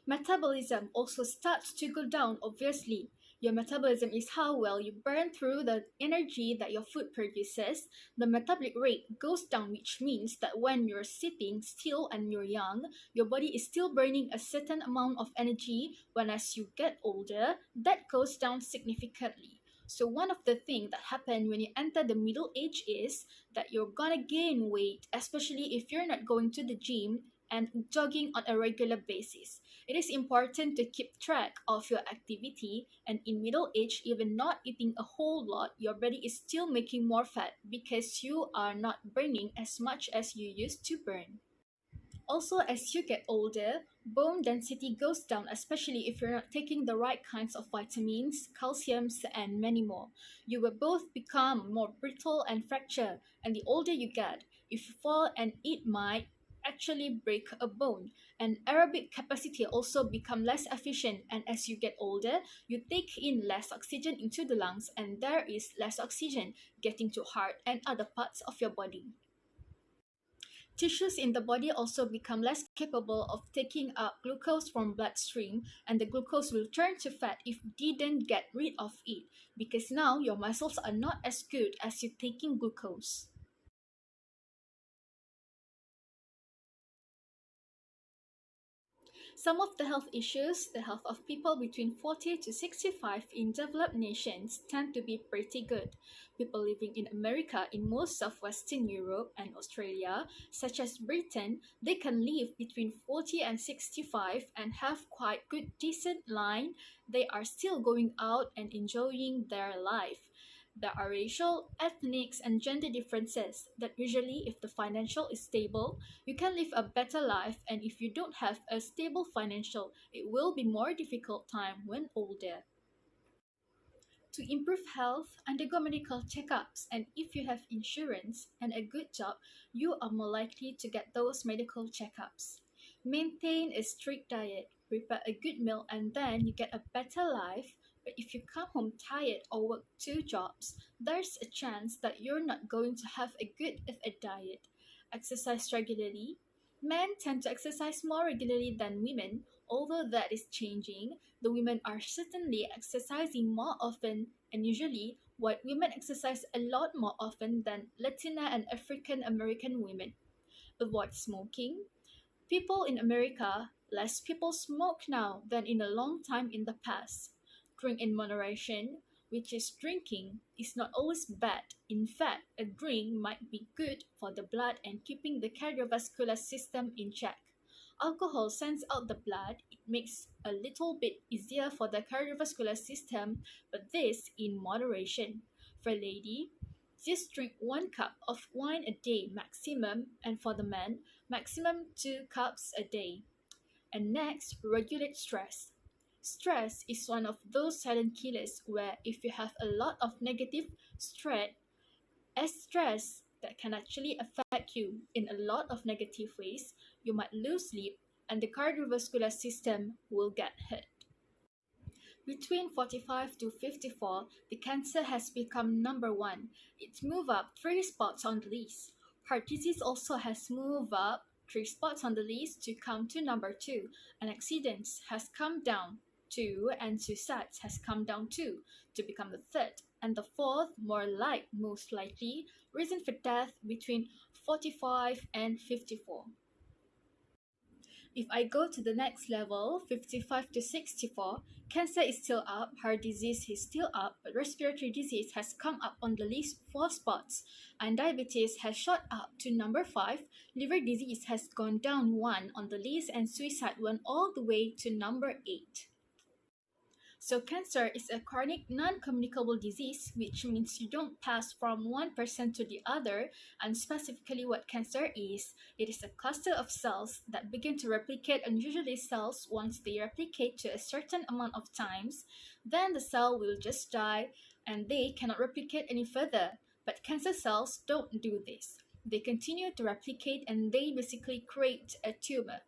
Metabolism also starts to go down, obviously. Your metabolism is how well you burn through the energy that your food produces. The metabolic rate goes down, which means that when you're sitting still and you're young, your body is still burning a certain amount of energy, when as you get older, that goes down significantly. So one of the things that happen when you enter the middle age is that you're gonna gain weight, especially if you're not going to the gym and jogging on a regular basis. It is important to keep track of your activity, and in middle age, even not eating a whole lot, your body is still making more fat because you are not burning as much as you used to burn. Also, as you get older, bone density goes down, especially if you're not taking the right kinds of vitamins, calciums, and many more. You will both become more brittle and fracture, and the older you get, if you fall and it might actually break a bone. And aerobic capacity also become less efficient, and as you get older, you take in less oxygen into the lungs, and there is less oxygen getting to heart and other parts of your body. Tissues in the body also become less capable of taking up glucose from bloodstream, and the glucose will turn to fat if you didn't get rid of it, because now your muscles are not as good as you taking glucose. Some of the health issues, the health of people between 40 to 65 in developed nations tend to be pretty good. People living in America, in most of Western Europe and Australia, such as Britain, they can live between 40 and 65 and have quite good decent line. They are still going out and enjoying their life. There are racial, ethnic, and gender differences that usually, if the financial is stable, you can live a better life, and if you don't have a stable financial, it will be more difficult time when older. To improve health, undergo medical checkups, and if you have insurance and a good job, you are more likely to get those medical checkups. Maintain a strict diet, prepare a good meal, and then you get a better life. But if you come home tired or work two jobs, there's a chance that you're not going to have a good of a diet. Exercise regularly. Men tend to exercise more regularly than women, although that is changing. The women are certainly exercising more often, and usually white women exercise a lot more often than Latina and African American women. Avoid smoking. People in America, less people smoke now than in a long time in the past. Drink in moderation, which is drinking, is not always bad. In fact, a drink might be good for the blood and keeping the cardiovascular system in check. Alcohol sends out the blood, it makes a little bit easier for the cardiovascular system, but this in moderation. For a lady, just drink 1 cup of wine a day maximum, and for the man, maximum 2 cups a day. And next, regulate stress. Stress is one of those silent killers where if you have a lot of negative stress, stress that can actually affect you in a lot of negative ways, you might lose sleep and the cardiovascular system will get hurt. Between 45 to 54, the cancer has become number one. It's moved up 3 spots on the list. Heart disease also has moved up 3 spots on the list to come to number two, and accidents has come down two, and suicides has come down two to become the third, and the fourth, more like most likely, reason for death between 45 and 54. If I go to the next level, 55 to 64, cancer is still up, heart disease is still up, but respiratory disease has come up on the list 4 spots, and diabetes has shot up to number 5, liver disease has gone down 1 on the list, and suicide went all the way to number 8. So cancer is a chronic non-communicable disease, which means you don't pass from one person to the other. And specifically what cancer is, it is a cluster of cells that begin to replicate, and usually cells, once they replicate to a certain amount of times, then the cell will just die and they cannot replicate any further. But cancer cells don't do this. They continue to replicate and they basically create a tumor.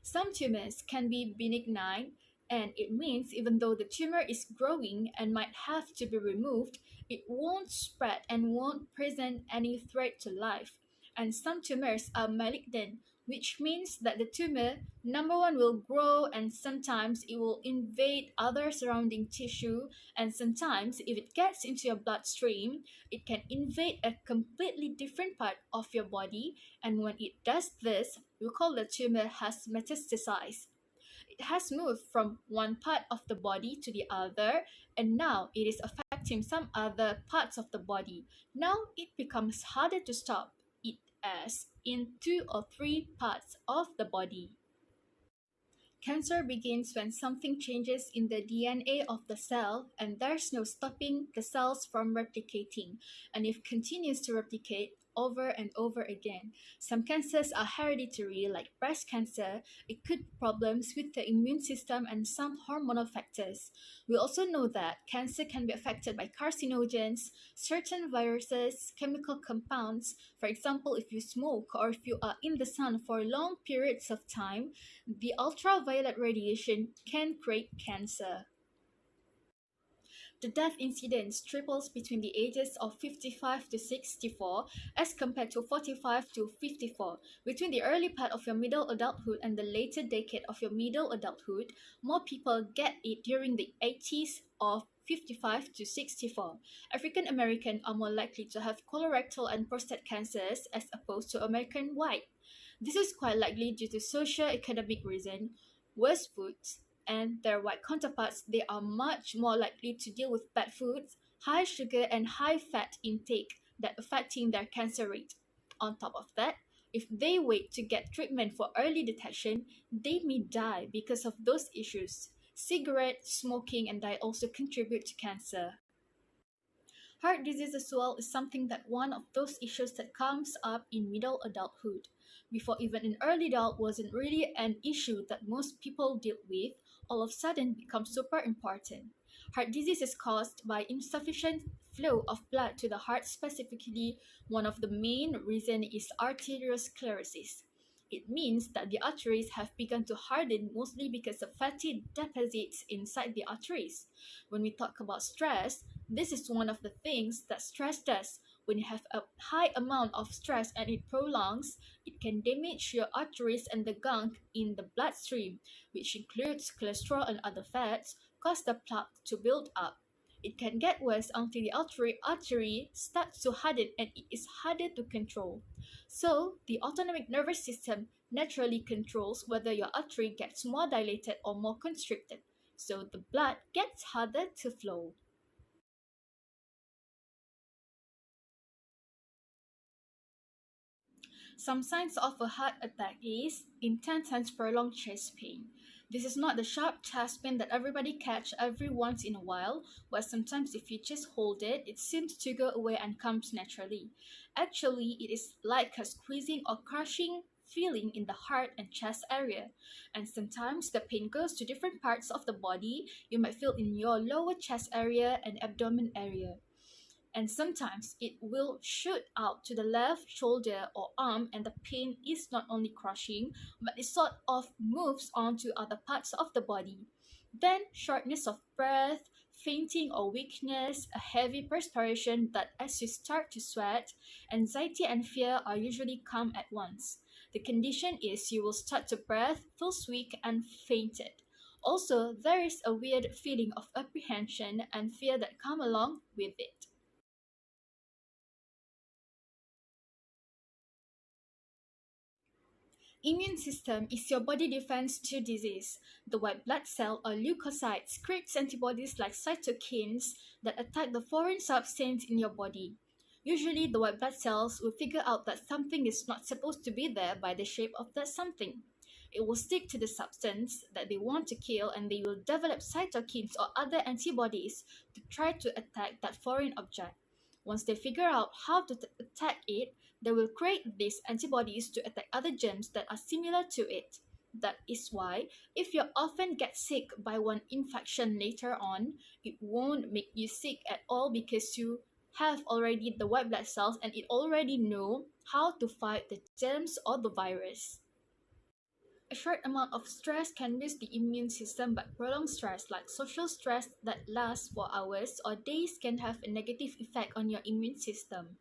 Some tumors can be benign, and it means even though the tumor is growing and might have to be removed, it won't spread and won't present any threat to life. And some tumors are malignant, which means that the tumor, number one, will grow, and sometimes it will invade other surrounding tissue, and sometimes if it gets into your bloodstream, it can invade a completely different part of your body, and when it does this, we call the tumor has metastasized. It has moved from one part of the body to the other, and now it is affecting some other parts of the body. Now it becomes harder to stop it as in 2 or 3 parts of the body. Cancer begins when something changes in the DNA of the cell, and there's no stopping the cells from replicating, and it continues to replicate over and over again. Some cancers are hereditary, like breast cancer. It could be problems with the immune system and some hormonal factors. We also know that cancer can be affected by carcinogens, certain viruses, chemical compounds. For example, if you smoke or if you are in the sun for long periods of time, the ultraviolet radiation can create cancer. The death incidence triples between the ages of 55 to 64 as compared to 45 to 54. Between the early part of your middle adulthood and the later decade of your middle adulthood, more people get it during the 80s of 55 to 64. African American are more likely to have colorectal and prostate cancers as opposed to American white. This is quite likely due to socio-economic reason, worse foods, and their white counterparts. They are much more likely to deal with bad foods, high sugar and high fat intake that affecting their cancer rate. On top of that, if they wait to get treatment for early detection, they may die because of those issues. Cigarette, smoking, and diet also contribute to cancer. Heart disease as well is something that one of those issues that comes up in middle adulthood. Before even an early adult wasn't really an issue that most people deal with, all of a sudden becomes super important. Heart disease is caused by insufficient flow of blood to the heart specifically. One of the main reasons is arteriosclerosis. It means that the arteries have begun to harden mostly because of fatty deposits inside the arteries. When we talk about stress, this is one of the things that stress does. When you have a high amount of stress and it prolongs, it can damage your arteries and the gunk in the bloodstream, which includes cholesterol and other fats, cause the plaque to build up. It can get worse until the artery starts to harden and it is harder to control. So, the autonomic nervous system naturally controls whether your artery gets more dilated or more constricted. So, the blood gets harder to flow. Some signs of a heart attack is intense and prolonged chest pain. This is not the sharp chest pain that everybody catch every once in a while, but sometimes if you just hold it, it seems to go away and comes naturally. Actually, it is like a squeezing or crushing feeling in the heart and chest area. And sometimes the pain goes to different parts of the body. You might feel in your lower chest area and abdomen area, and sometimes it will shoot out to the left shoulder or arm, and the pain is not only crushing but it sort of moves on to other parts of the body. Then shortness of breath, fainting or weakness, a heavy perspiration that as you start to sweat, anxiety and fear are usually come at once. The condition is you will start to breath, feel weak and fainted. Also, there is a weird feeling of apprehension and fear that come along with it. Immune system is your body defense to disease. The white blood cell or leukocytes creates antibodies like cytokines that attack the foreign substance in your body. Usually, the white blood cells will figure out that something is not supposed to be there by the shape of that something. It will stick to the substance that they want to kill and they will develop cytokines or other antibodies to try to attack that foreign object. Once they figure out how to attack it, they will create these antibodies to attack other germs that are similar to it. That is why, if you often get sick by one infection later on, it won't make you sick at all because you have already the white blood cells and it already know how to fight the germs or the virus. A short amount of stress can boost the immune system, but prolonged stress, like social stress that lasts for hours or days, can have a negative effect on your immune system.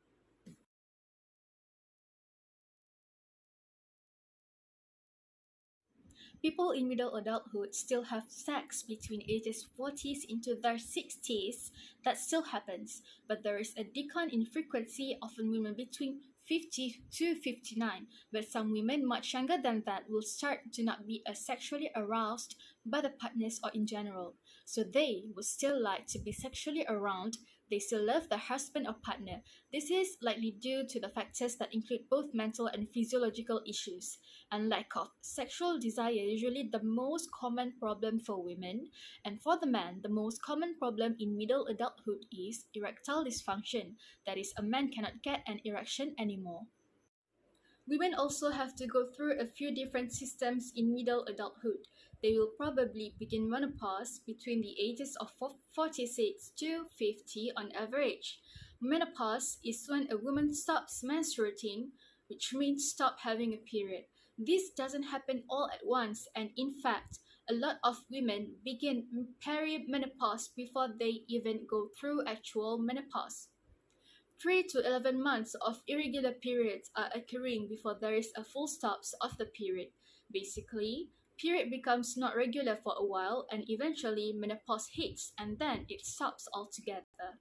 People in middle adulthood still have sex between ages 40s into their 60s. That still happens, but there is a decline in frequency of women between 50 to 59, but some women much younger than that will start to not be as sexually aroused by the partners or in general. So they would still like to be sexually around, they still love their husband or partner. This is likely due to the factors that include both mental and physiological issues, and lack of sexual desire usually the most common problem for women, and for the man the most common problem in middle adulthood is erectile dysfunction, that is a man cannot get an erection anymore. Women also have to go through a few different systems in middle adulthood. They will probably begin menopause between the ages of 46 to 50 on average. Menopause is when a woman stops menstruating, which means stop having a period. This doesn't happen all at once, and in fact, a lot of women begin perimenopause before they even go through actual menopause. 3 to 11 months of irregular periods are occurring before there is a full stop of the period. Basically, period becomes not regular for a while and eventually menopause hits and then it stops altogether.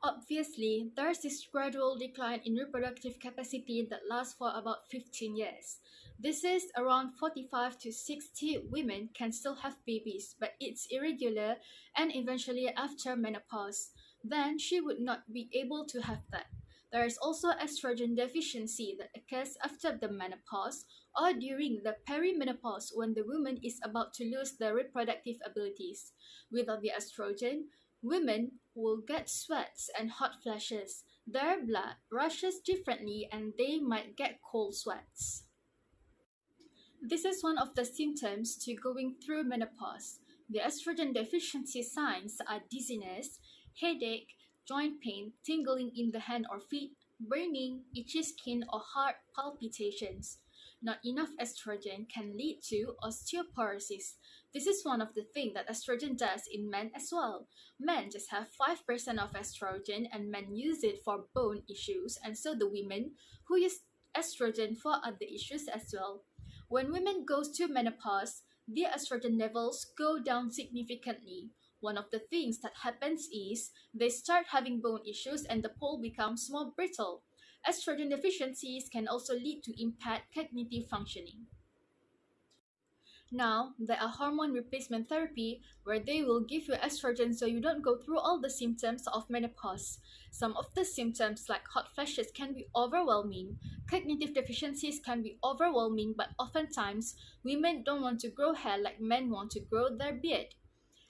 Obviously, there's this gradual decline in reproductive capacity that lasts for about 15 years. This is around 45 to 60 women can still have babies, but it's irregular and eventually after menopause. Then she would not be able to have that. There is also estrogen deficiency that occurs after the menopause or during the perimenopause when the woman is about to lose their reproductive abilities. Without the estrogen, women will get sweats and hot flashes. Their blood rushes differently and they might get cold sweats. This is one of the symptoms to going through menopause. The estrogen deficiency signs are dizziness, headache, joint pain, tingling in the hand or feet, burning, itchy skin, or heart palpitations. Not enough estrogen can lead to osteoporosis. This is one of the things that estrogen does in men as well. Men just have 5% of estrogen and men use it for bone issues, and so the women who use estrogen for other issues as well. When women goes to menopause, their estrogen levels go down significantly. One of the things that happens is they start having bone issues and the pole becomes more brittle. Estrogen deficiencies can also lead to impaired cognitive functioning. Now, there are hormone replacement therapy where they will give you estrogen so you don't go through all the symptoms of menopause. Some of the symptoms like hot flashes can be overwhelming, cognitive deficiencies can be overwhelming, but oftentimes women don't want to grow hair like men want to grow their beard.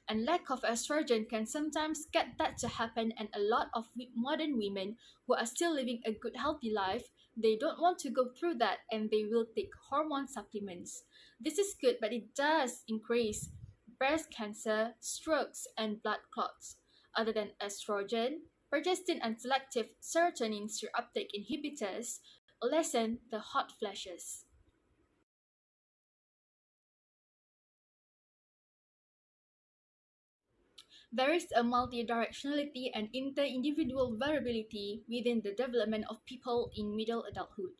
And lack of estrogen can sometimes get that to happen, and a lot of modern women who are still living a good healthy life, they don't want to go through that and they will take hormone supplements. This is good, but it does increase breast cancer, strokes, and blood clots. Other than estrogen, progestin and selective serotonin uptake inhibitors lessen the hot flashes. There is a multidirectionality and inter-individual variability within the development of people in middle adulthood.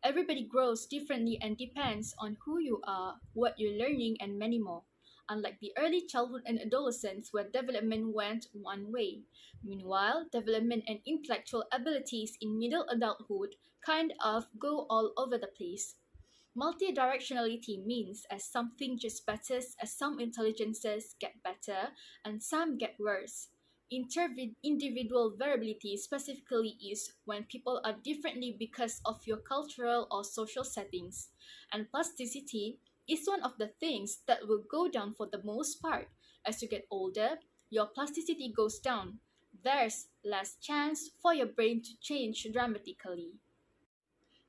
Everybody grows differently and depends on who you are, what you're learning, and many more. Unlike the early childhood and adolescence where development went one way. Meanwhile, development and intellectual abilities in middle adulthood kind of go all over the place. Multidirectionality means as something just better, as some intelligences get better and some get worse. Individual variability specifically is when people are differently because of your cultural or social settings. And plasticity is one of the things that will go down for the most part. As you get older, your plasticity goes down. There's less chance for your brain to change dramatically.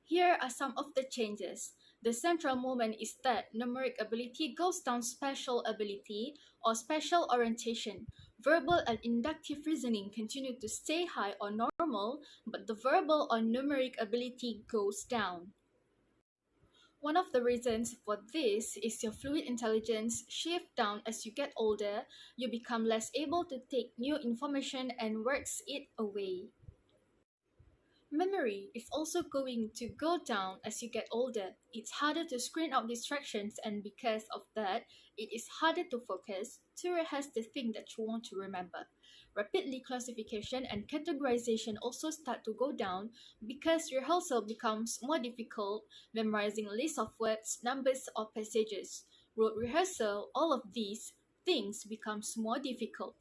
Here are some of the changes. The central moment is that numeric ability goes down spatial ability or spatial orientation. Verbal and inductive reasoning continue to stay high or normal, but the verbal or numeric ability goes down. One of the reasons for this is your fluid intelligence shift down as you get older. You become less able to take new information and works it away. Memory is also going to go down as you get older. It's harder to screen out distractions, and because of that, it is harder to focus, to rehearse the thing that you want to remember. Rapidly classification and categorization also start to go down because rehearsal becomes more difficult, memorizing lists of words, numbers, or passages. Rote rehearsal, all of these things becomes more difficult.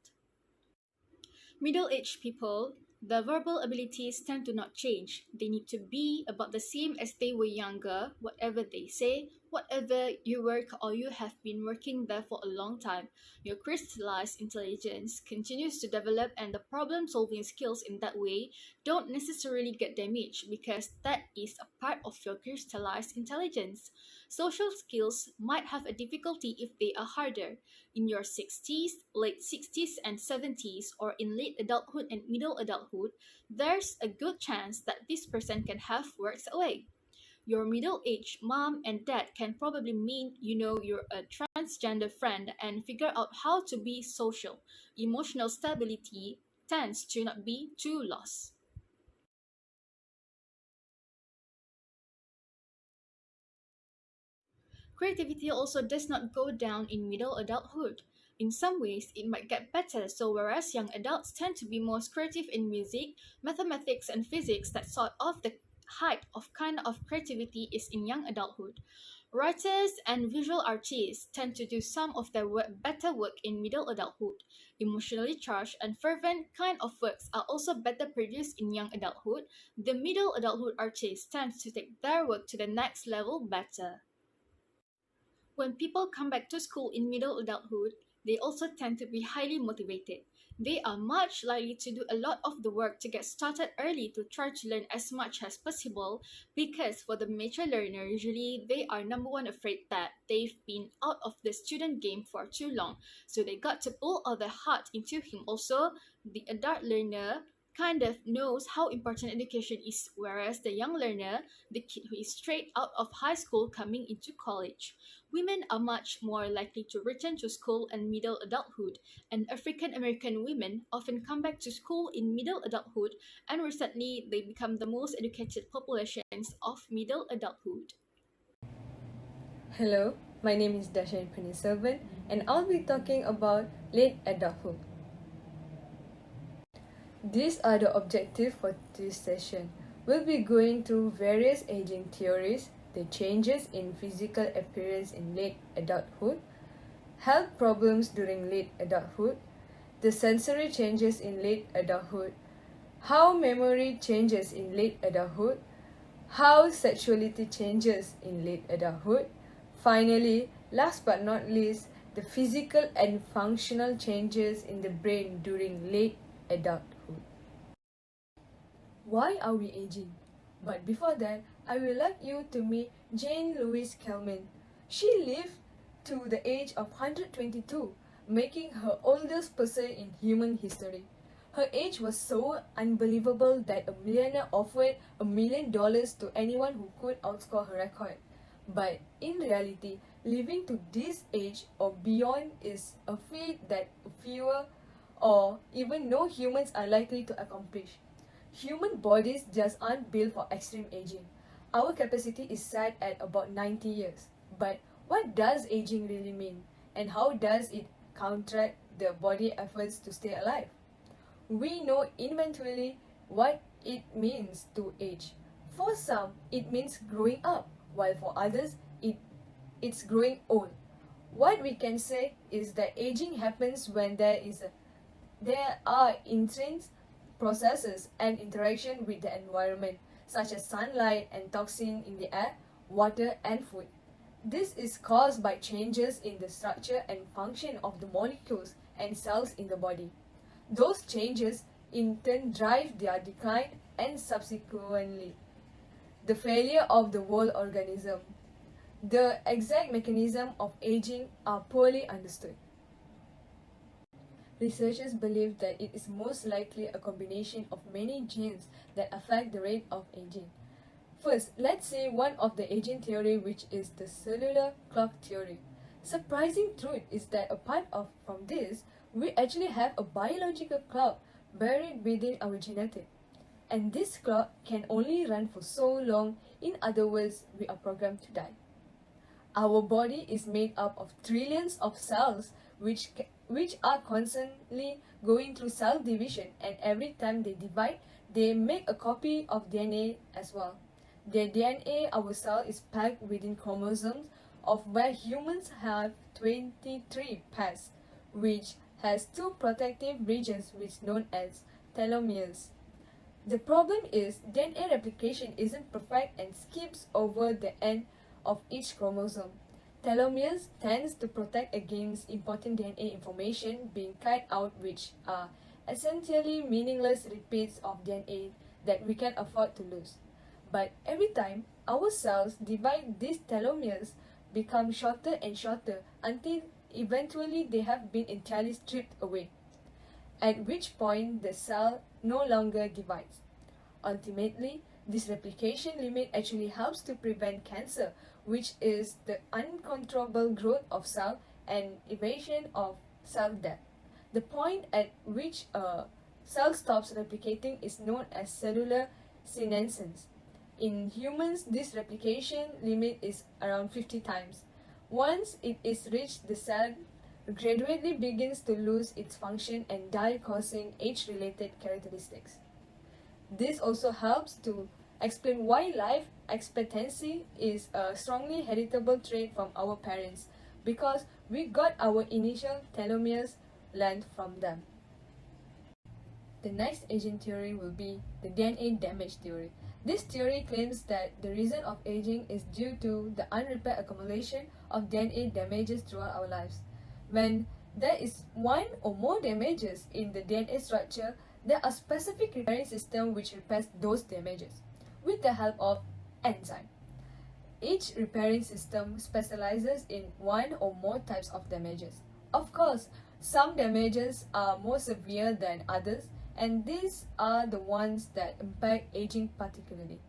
Middle-aged people, their verbal abilities tend to not change. They need to be about the same as they were younger, whatever they say, whatever you work or you have been working there for a long time. Your crystallized intelligence continues to develop and the problem-solving skills in that way don't necessarily get damaged because that is a part of your crystallized intelligence. Social skills might have a difficulty if they are harder. In your 60s, late 60s and 70s, or in late adulthood and middle adulthood, there's a good chance that this person can have works away. Your middle-aged mom and dad can probably mean you're a transgender friend and figure out how to be social. Emotional stability tends to not be too lost. Creativity also does not go down in middle adulthood. In some ways, it might get better, so whereas young adults tend to be most creative in music, mathematics, and physics, that sort of the height of kind of creativity is in young adulthood. Writers and visual artists tend to do some of their better work in middle adulthood. Emotionally charged and fervent kind of works are also better produced in young adulthood. The middle adulthood artist tends to take their work to the next level better. When people come back to school in middle adulthood, they also tend to be highly motivated. They are much likely to do a lot of the work to get started early to try to learn as much as possible because for the mature learner, usually they are number one afraid that they've been out of the student game for too long. So they got to pull all their heart into him. Also, the adult learner kind of knows how important education is, whereas the young learner, the kid who is straight out of high school coming into college. Women are much more likely to return to school in middle adulthood, and African American women often come back to school in middle adulthood, and recently they become the most educated populations of middle adulthood. Hello, my name is Dashan Paniservan and I'll be talking about late adulthood. These are the objectives for this session. We'll be going through various aging theories, the changes in physical appearance in late adulthood, health problems during late adulthood, the sensory changes in late adulthood, how memory changes in late adulthood, how sexuality changes in late adulthood. Finally, last but not least, the physical and functional changes in the brain during late adulthood. Why are we aging? But before that, I would like you to meet Jane Louise Kelman. She lived to the age of 122, making her oldest person in human history. Her age was so unbelievable that a millionaire offered $1 million to anyone who could outscore her record. But in reality, living to this age or beyond is a feat that fewer or even no humans are likely to accomplish. Human bodies just aren't built for extreme aging. Our capacity is set at about 90 years. But what does aging really mean? And how does it counteract the body efforts to stay alive? We know inventorily what it means to age. For some, it means growing up, while for others, it's growing old. What we can say is that aging happens when there are intrinsic processes and interaction with the environment, such as sunlight and toxin in the air, water, and food. This is caused by changes in the structure and function of the molecules and cells in the body. Those changes in turn drive their decline and subsequently the failure of the whole organism. The exact mechanism of aging are poorly understood. Researchers believe that it is most likely a combination of many genes that affect the rate of aging. First, let's see one of the aging theory, which is the cellular clock theory. Surprising truth is that from this, we actually have a biological clock buried within our genetic. And this clock can only run for so long, in other words, we are programmed to die. Our body is made up of trillions of cells which are constantly going through cell division, and every time they divide, they make a copy of DNA as well. The DNA our cell is packed within chromosomes of where humans have 23 pairs, which has two protective regions which known as telomeres. The problem is DNA replication isn't perfect and skips over the end of each chromosome. Telomeres tends to protect against important DNA information being cut out, which are essentially meaningless repeats of DNA that we can afford to lose. But every time our cells divide, these telomeres become shorter and shorter until eventually they have been entirely stripped away, at which point the cell no longer divides. Ultimately, This replication limit actually helps to prevent cancer, which is the uncontrollable growth of cell and evasion of cell death. The point at which a cell stops replicating is known as cellular senescence. In humans, this replication limit is around 50 times. Once it is reached, the cell gradually begins to lose its function and die, causing age-related characteristics. This also helps to explain why life expectancy is a strongly heritable trait from our parents, because we got our initial telomeres length from them. The next aging theory will be the DNA damage theory. This theory claims that the reason of aging is due to the unrepaired accumulation of DNA damages throughout our lives. When there is one or more damages in the DNA structure, there are specific repairing systems which repairs those damages with the help of enzyme. Each repairing system specializes in one or more types of damages. Of course, some damages are more severe than others, and these are the ones that impact aging particularly.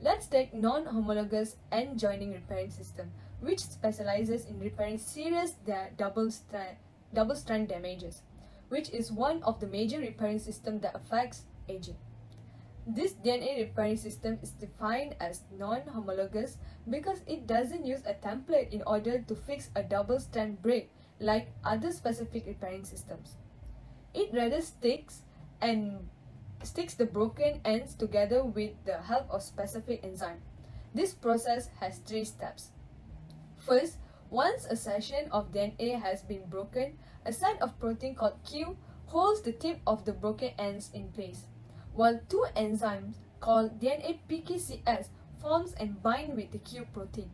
Let's take non-homologous end joining repairing system, which specializes in repairing serious double strand damages, which is one of the major repairing systems that affects aging. This DNA repairing system is defined as non-homologous because it doesn't use a template in order to fix a double-strand break like other specific repairing systems. It rather sticks the broken ends together with the help of specific enzyme. This process has 3 steps. First, once a section of DNA has been broken, a set of protein called Q holds the tip of the broken ends in place, while 2 enzymes called DNA PKCS forms and bind with the Q protein.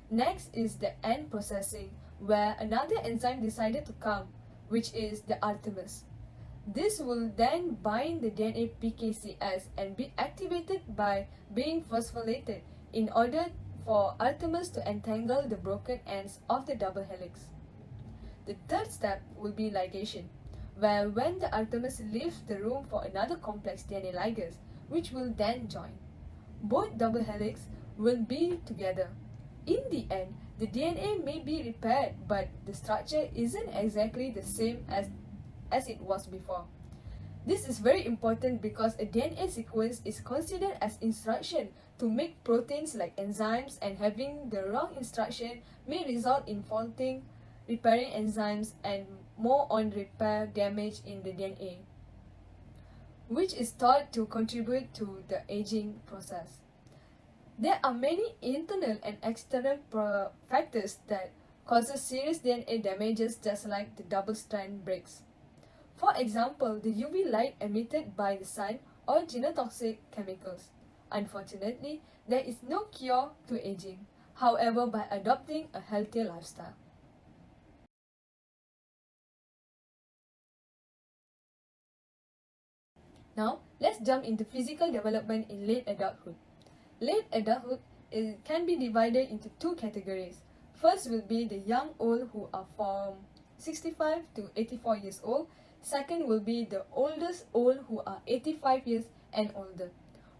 Next is the end processing, where another enzyme decided to come, which is the Artemis. This will then bind the DNA PKCS and be activated by being phosphorylated in order for Artemis to entangle the broken ends of the double helix. The third step will be ligation, where when the Artemis leaves the room for another complex DNA ligase, which will then join. Both double helix will be together. In the end, the DNA may be repaired, but the structure isn't exactly the same as it was before. This is very important because a DNA sequence is considered as instruction to make proteins like enzymes, and having the wrong instruction may result in faulting repairing enzymes and more on repair damage in the DNA, which is thought to contribute to the aging process. There are many internal and external factors that causes serious DNA damages, just like the double strand breaks. For example, the UV light emitted by the sun or genotoxic chemicals. Unfortunately, there is no cure to aging, however, by adopting a healthier lifestyle. Now, let's jump into physical development in late adulthood. Late adulthood can be divided into 2 categories. First will be the young old, who are from 65 to 84 years old. Second will be the oldest old, who are 85 years and older.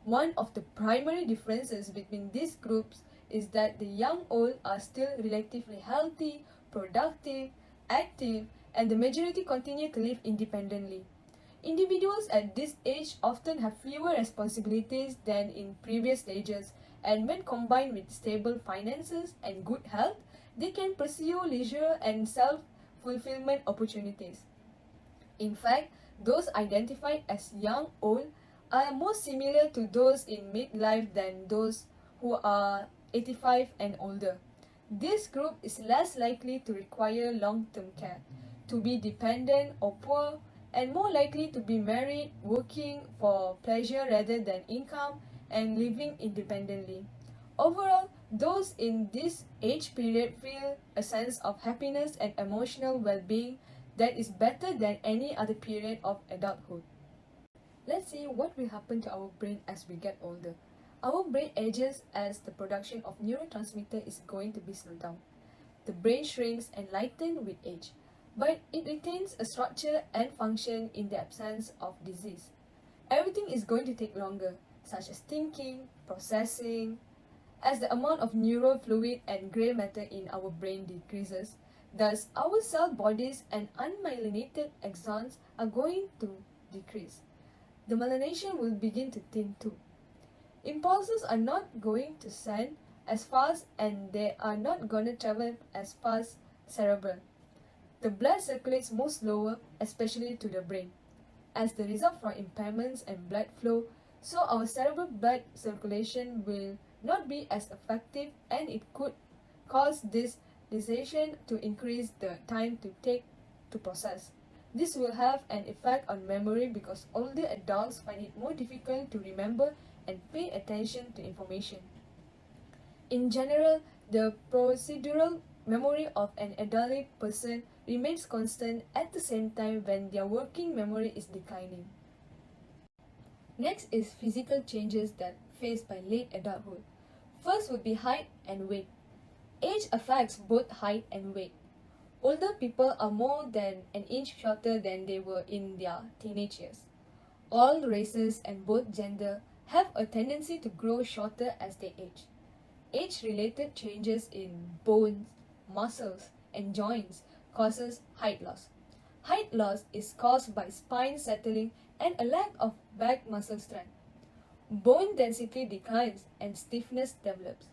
One of the primary differences between these groups is that the young old are still relatively healthy, productive, active, and the majority continue to live independently. Individuals at this age often have fewer responsibilities than in previous stages, and when combined with stable finances and good health, they can pursue leisure and self-fulfillment opportunities. In fact, those identified as young old are more similar to those in midlife than those who are 85 and older. This group is less likely to require long-term care, to be dependent or poor, and more likely to be married, working for pleasure rather than income, and living independently. Overall, those in this age period feel a sense of happiness and emotional well-being that is better than any other period of adulthood. Let's see what will happen to our brain as we get older. Our brain ages as the production of neurotransmitter is going to be slowed down. The brain shrinks and lightens with age, but it retains a structure and function in the absence of disease. Everything is going to take longer. such as thinking, processing. As the amount of neural fluid and grey matter in our brain decreases, thus our cell bodies and unmyelinated axons are going to decrease. The myelination will begin to thin too. Impulses are not going to send as fast and they are not going to travel as fast cerebral. The blood circulates more slower, especially to the brain. As the result from impairments and blood flow, so our cerebral blood circulation will not be as effective and it could cause this decision to increase the time to take to process. This will have an effect on memory because older adults find it more difficult to remember and pay attention to information. In general, the procedural memory of an adult person remains constant at the same time when their working memory is declining. Next is physical changes that faced by late adulthood. First would be height and weight. Age affects both height and weight. Older people are more than an inch shorter than they were in their teenage years. All races and both gender have a tendency to grow shorter as they age. Age-related changes in bones, muscles, and joints causes height loss. Height loss is caused by spine settling and a lack of back muscle strength. Bone density declines and stiffness develops.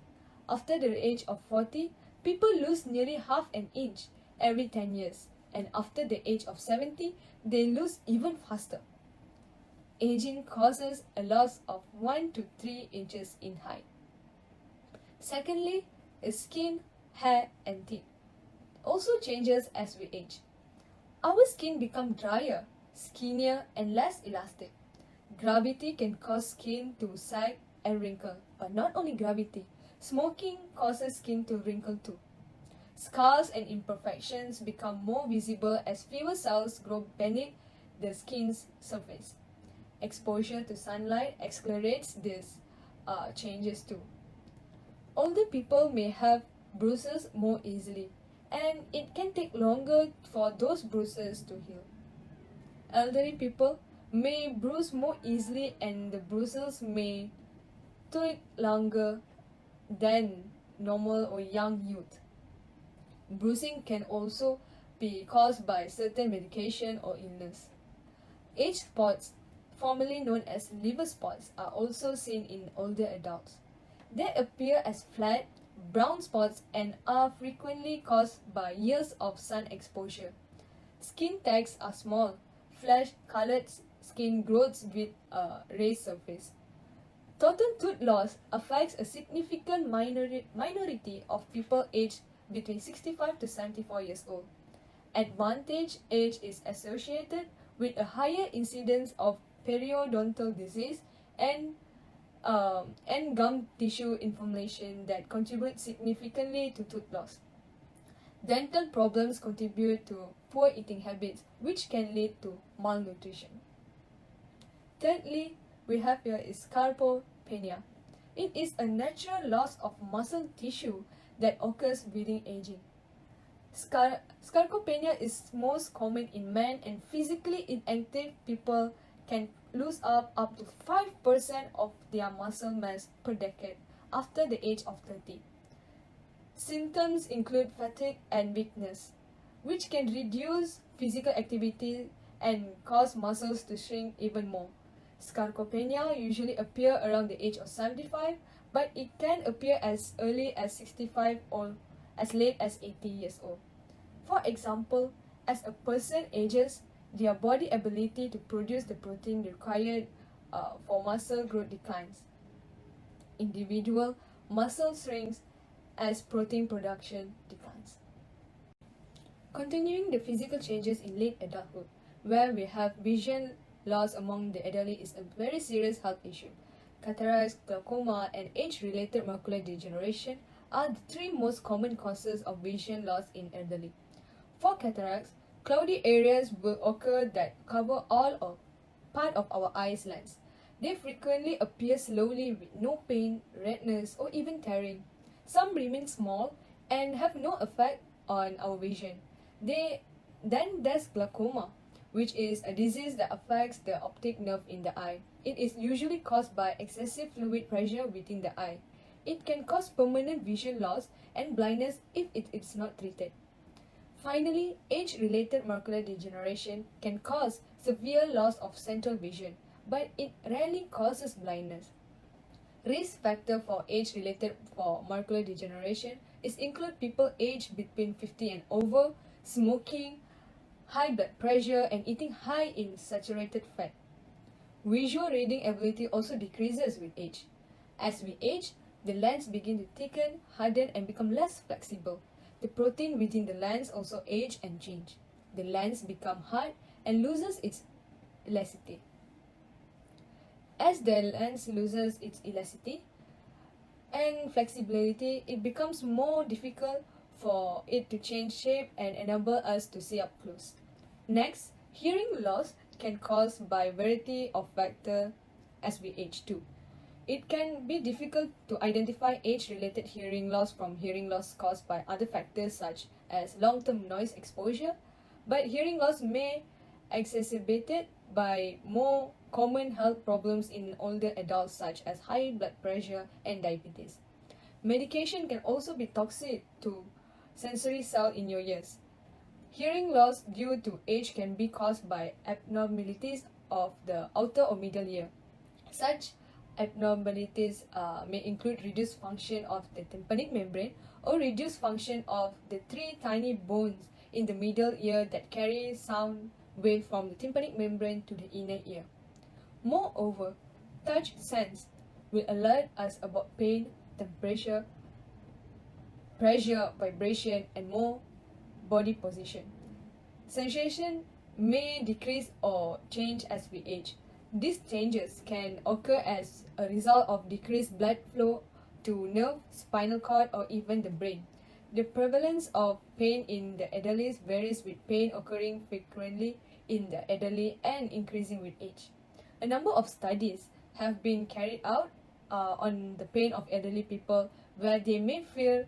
After the age of 40, people lose nearly half an inch every 10 years, and after the age of 70, they lose even faster. Aging causes a loss of 1 to 3 inches in height. Secondly, is skin, hair, and teeth. Also changes as we age. Our skin becomes drier, skinnier, and less elastic. Gravity can cause skin to sag and wrinkle, but not only gravity, smoking causes skin to wrinkle too. Scars and imperfections become more visible as fewer cells grow beneath the skin's surface. Exposure to sunlight accelerates these changes too. Older people may have bruises more easily, and it can take longer for those bruises to heal. Elderly people may bruise more easily and the bruises may take longer than normal or young youth. Bruising can also be caused by certain medication or illness. Age spots, formerly known as liver spots, are also seen in older adults. They appear as flat, brown spots and are frequently caused by years of sun exposure. Skin tags are small, flesh-colored skin grows with a raised surface. Total tooth loss affects a significant minority of people aged between 65 to 74 years old. Advantage age is associated with a higher incidence of periodontal disease and gum tissue inflammation that contribute significantly to tooth loss. Dental problems contribute to poor eating habits, which can lead to malnutrition. Thirdly, we have here is sarcopenia. It is a natural loss of muscle tissue that occurs during aging. Sarcopenia is most common in men, and physically inactive people can lose up to 5% of their muscle mass per decade after the age of 30. Symptoms include fatigue and weakness, which can reduce physical activity and cause muscles to shrink even more. Sarcopenia usually appear around the age of 75, but it can appear as early as 65 or as late as 80 years old. For example, as a person ages, their body ability to produce the protein required for muscle growth declines. Individual muscle shrinks as protein production declines. Continuing the physical changes in late adulthood, where we have vision loss among the elderly is a very serious health issue. Cataracts, glaucoma, and age-related macular degeneration are the three most common causes of vision loss in elderly. For cataracts, cloudy areas will occur that cover all or part of our eye's lens. They frequently appear slowly with no pain, redness, or even tearing. Some remain small and have no effect on our vision. Then there's glaucoma, which is a disease that affects the optic nerve in the eye. It is usually caused by excessive fluid pressure within the eye. It can cause permanent vision loss and blindness if it is not treated. Finally, age-related macular degeneration can cause severe loss of central vision, but it rarely causes blindness. Risk factor for age-related for macular degeneration is include people aged between 50 and over, smoking, high blood pressure, and eating high in saturated fat. Visual reading ability also decreases with age. As we age, the lens begin to thicken, harden, and become less flexible. The protein within the lens also age and change. The lens become hard and loses its elasticity. As the lens loses its elasticity and flexibility, it becomes more difficult for it to change shape and enable us to see up close. Next, hearing loss can cause by variety of factors as we age too. It can be difficult to identify age-related hearing loss from hearing loss caused by other factors such as long-term noise exposure, but hearing loss may exacerbated by more common health problems in older adults such as high blood pressure and diabetes. Medication can also be toxic to sensory cells in your ears. Hearing loss due to age can be caused by abnormalities of the outer or middle ear. Such abnormalities may include reduced function of the tympanic membrane or reduced function of the three tiny bones in the middle ear that carry sound wave from the tympanic membrane to the inner ear. Moreover, touch sense will alert us about pain, temperature, pressure, vibration, and more body position. Sensation may decrease or change as we age. These changes can occur as a result of decreased blood flow to nerve, spinal cord, or even the brain. The prevalence of pain in the elderly varies with pain occurring frequently in the elderly and increasing with age. A number of studies have been carried out on the pain of elderly people where they may feel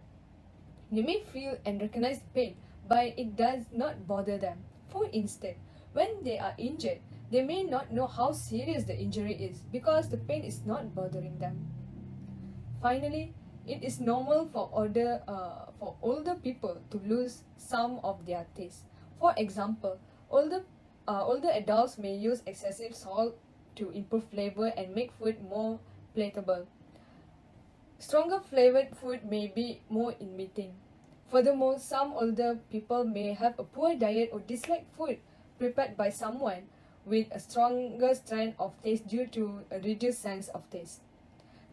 and recognize pain, but it does not bother them. For instance, when they are injured, they may not know how serious the injury is because the pain is not bothering them. Finally, it is normal for older people to lose some of their taste. For example, older adults may use excessive salt to improve flavor and make food more palatable. Stronger flavored food may be more inviting. Furthermore, some older people may have a poor diet or dislike food prepared by someone with a stronger strand of taste due to a reduced sense of taste.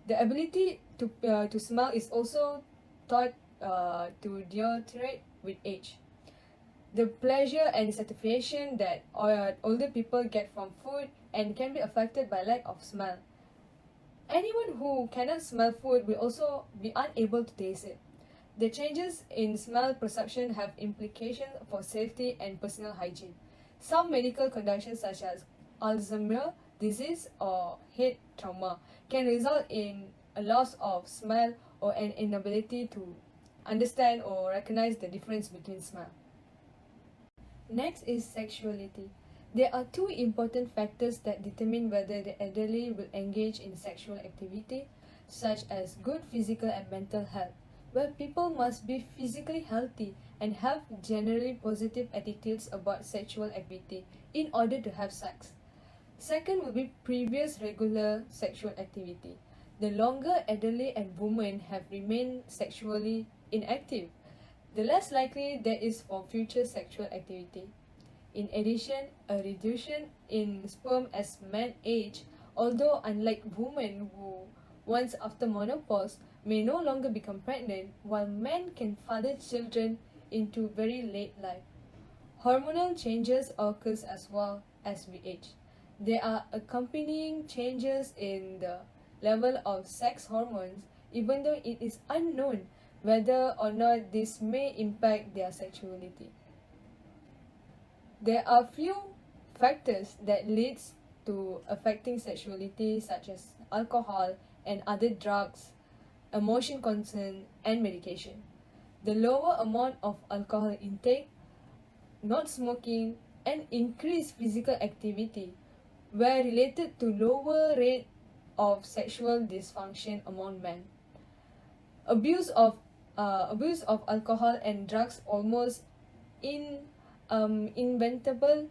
The ability to smell is also thought to deteriorate with age. The pleasure and satisfaction that older people get from food and can be affected by lack of smell. Anyone who cannot smell food will also be unable to taste it. The changes in smell perception have implications for safety and personal hygiene. Some medical conditions such as Alzheimer's disease or head trauma can result in a loss of smell or an inability to understand or recognize the difference between smell. Next is sexuality. There are two important factors that determine whether the elderly will engage in sexual activity, such as good physical and mental health, where people must be physically healthy and have generally positive attitudes about sexual activity in order to have sex. Second will be previous regular sexual activity. The longer elderly and women have remained sexually inactive, the less likely there is for future sexual activity. In addition, a reduction in sperm as men age, although unlike women who once after menopause may no longer become pregnant, while men can father children into very late life. Hormonal changes occurs as well as we age. There are accompanying changes in the level of sex hormones, even though it is unknown whether or not this may impact their sexuality. There are few factors that leads to affecting sexuality such as alcohol and other drugs, emotion concern, and medication. The lower amount of alcohol intake, not smoking, and increased physical activity were related to lower rate of sexual dysfunction among men. Abuse of abuse of alcohol and drugs almost in inventable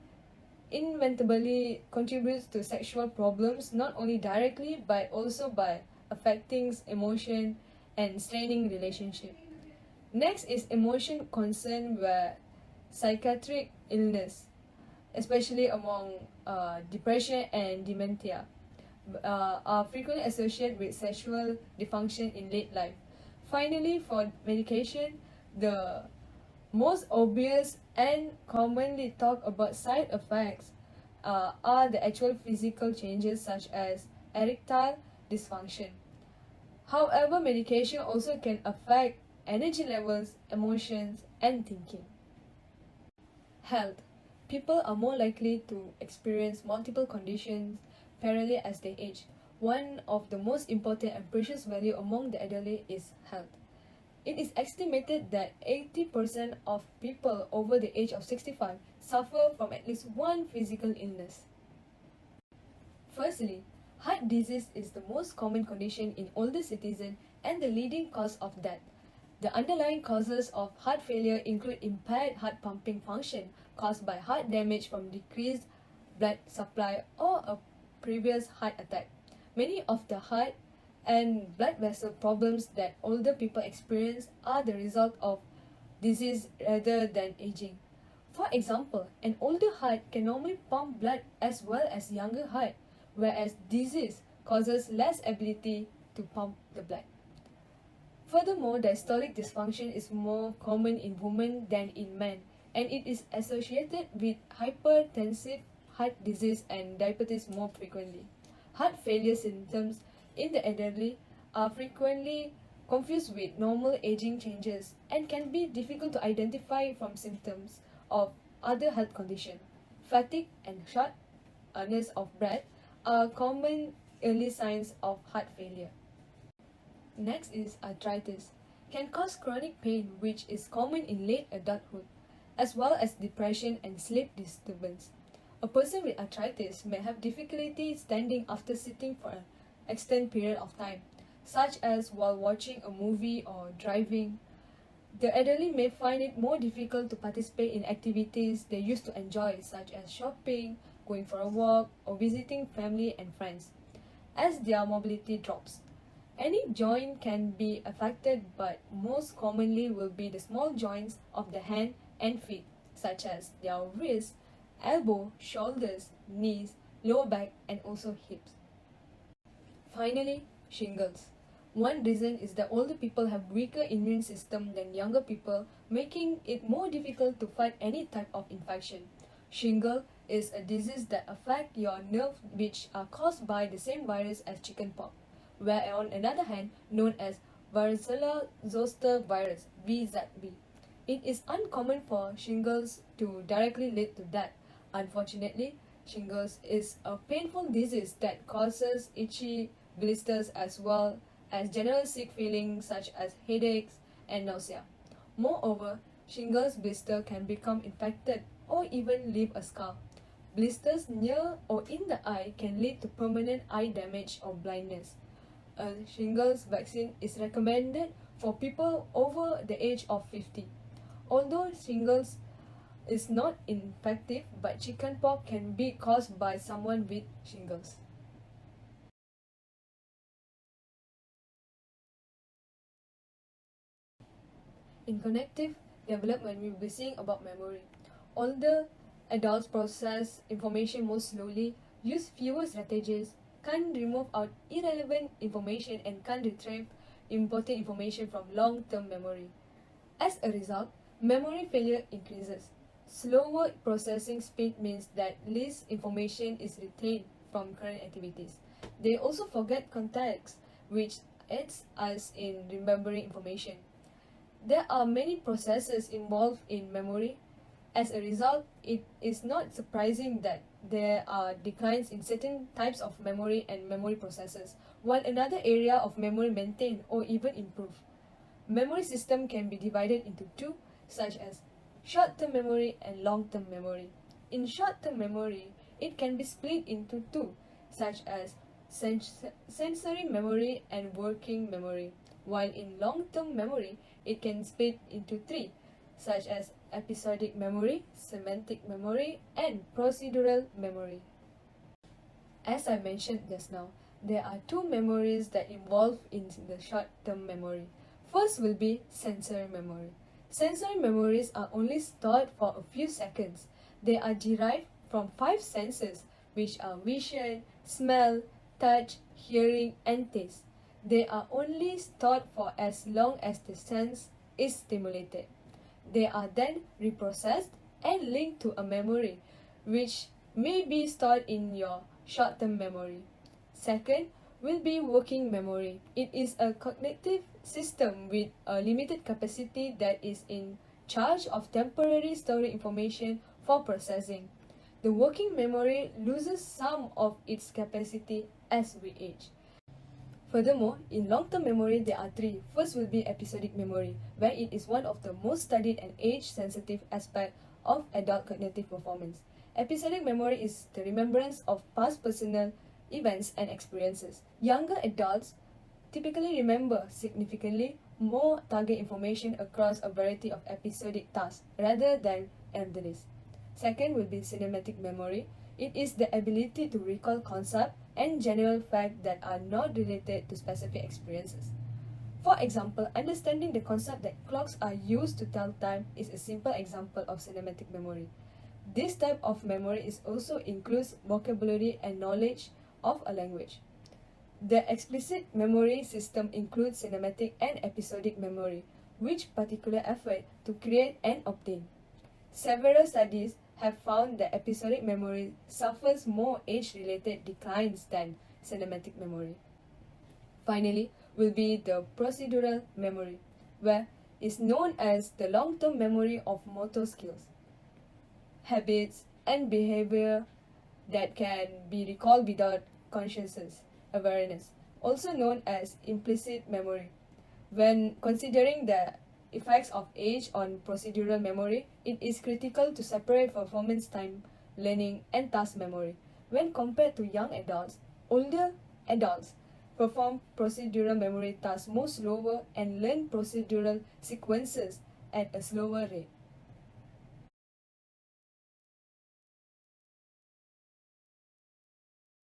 inevitably contributes to sexual problems not only directly but also by affecting emotion and straining relationship. Next is emotion concern where psychiatric illness, especially among depression and dementia, are frequently associated with sexual dysfunction in late life. Finally, for medication, the most obvious and commonly talked about side effects are the actual physical changes such as erectile dysfunction. However, medication also can affect energy levels, emotions, and thinking. Health. People are more likely to experience multiple conditions parallel as they age. One of the most important and precious value among the elderly is health. It is estimated that 80% of people over the age of 65 suffer from at least one physical illness. Firstly, heart disease is the most common condition in older citizens and the leading cause of death. The underlying causes of heart failure include impaired heart pumping function caused by heart damage from decreased blood supply or a previous heart attack. Many of the heart and blood vessel problems that older people experience are the result of disease rather than aging. For example, an older heart can normally pump blood as well as younger heart, whereas disease causes less ability to pump the blood. Furthermore, diastolic dysfunction is more common in women than in men, and it is associated with hypertensive heart disease and diabetes more frequently. Heart failure symptoms in the elderly are frequently confused with normal aging changes and can be difficult to identify from symptoms of other health conditions. Fatigue and shortness of breath are common early signs of heart failure. Next is arthritis. Can cause chronic pain which is common in late adulthood, as well as depression and sleep disturbance. A person with arthritis may have difficulty standing after sitting for an extended period of time, such as while watching a movie or driving. The elderly may find it more difficult to participate in activities they used to enjoy, such as shopping, going for a walk, or visiting family and friends, as their mobility drops. Any joint can be affected, but most commonly will be the small joints of the hand and feet, such as their wrists, elbow, shoulders, knees, lower back, and also hips. Finally, shingles. One reason is that older people have weaker immune system than younger people, making it more difficult to fight any type of infection. Shingle is a disease that affects your nerves which are caused by the same virus as chickenpox, where on another hand known as varicella zoster virus (VZV). It is uncommon for shingles to directly lead to death. Unfortunately, shingles is a painful disease that causes itchy blisters as well as general sick feelings such as headaches and nausea. Moreover, shingles blister can become infected or even leave a scar. Blisters near or in the eye can lead to permanent eye damage or blindness. A shingles vaccine is recommended for people over the age of 50. Although shingles is not infective, but chickenpox can be caused by someone with shingles. In cognitive development, we will be seeing about memory. Older adults process information more slowly, use fewer strategies, can't remove out irrelevant information, and can't retrieve important information from long-term memory. As a result, memory failure increases. Slower processing speed means that less information is retained from current activities. They also forget context, which aids us in remembering information. There are many processes involved in memory. As a result, it is not surprising that there are declines in certain types of memory and memory processes, while another area of memory maintain or even improve. Memory system can be divided into two, such as short-term memory and long-term memory. In short-term memory, it can be split into two, such as sensory memory and working memory, while in long-term memory, it can split into three, such as episodic memory, semantic memory, and procedural memory. As I mentioned just now, there are two memories that involve in the short-term memory. First will be sensory memory. Sensory memories are only stored for a few seconds. They are derived from five senses, which are vision, smell, touch, hearing, and taste. They are only stored for as long as the sense is stimulated. They are then reprocessed and linked to a memory, which may be stored in your short-term memory. Second will be working memory. It is a cognitive system with a limited capacity that is in charge of temporarily storing information for processing. The working memory loses some of its capacity as we age. Furthermore, in long-term memory, there are three. First will be episodic memory, where it is one of the most studied and age-sensitive aspects of adult cognitive performance. Episodic memory is the remembrance of past personal events and experiences. Younger adults typically remember significantly more target information across a variety of episodic tasks rather than elderlies. Second will be cinematic memory. It is the ability to recall concepts and general facts that are not related to specific experiences. For example, understanding the concept that clocks are used to tell time is a simple example of cinematic memory. This type of memory is also includes vocabulary and knowledge of a language. The explicit memory system includes cinematic and episodic memory, which particular effort to create and obtain. Several studies have found that episodic memory suffers more age-related declines than cinematic memory. Finally, will be the procedural memory, where is known as the long-term memory of motor skills, habits, and behavior that can be recalled without consciousness awareness, also known as implicit memory. When considering the effects of age on procedural memory, it is critical to separate performance time learning and task memory. When compared to young adults, older adults perform procedural memory tasks more slower and learn procedural sequences at a slower rate.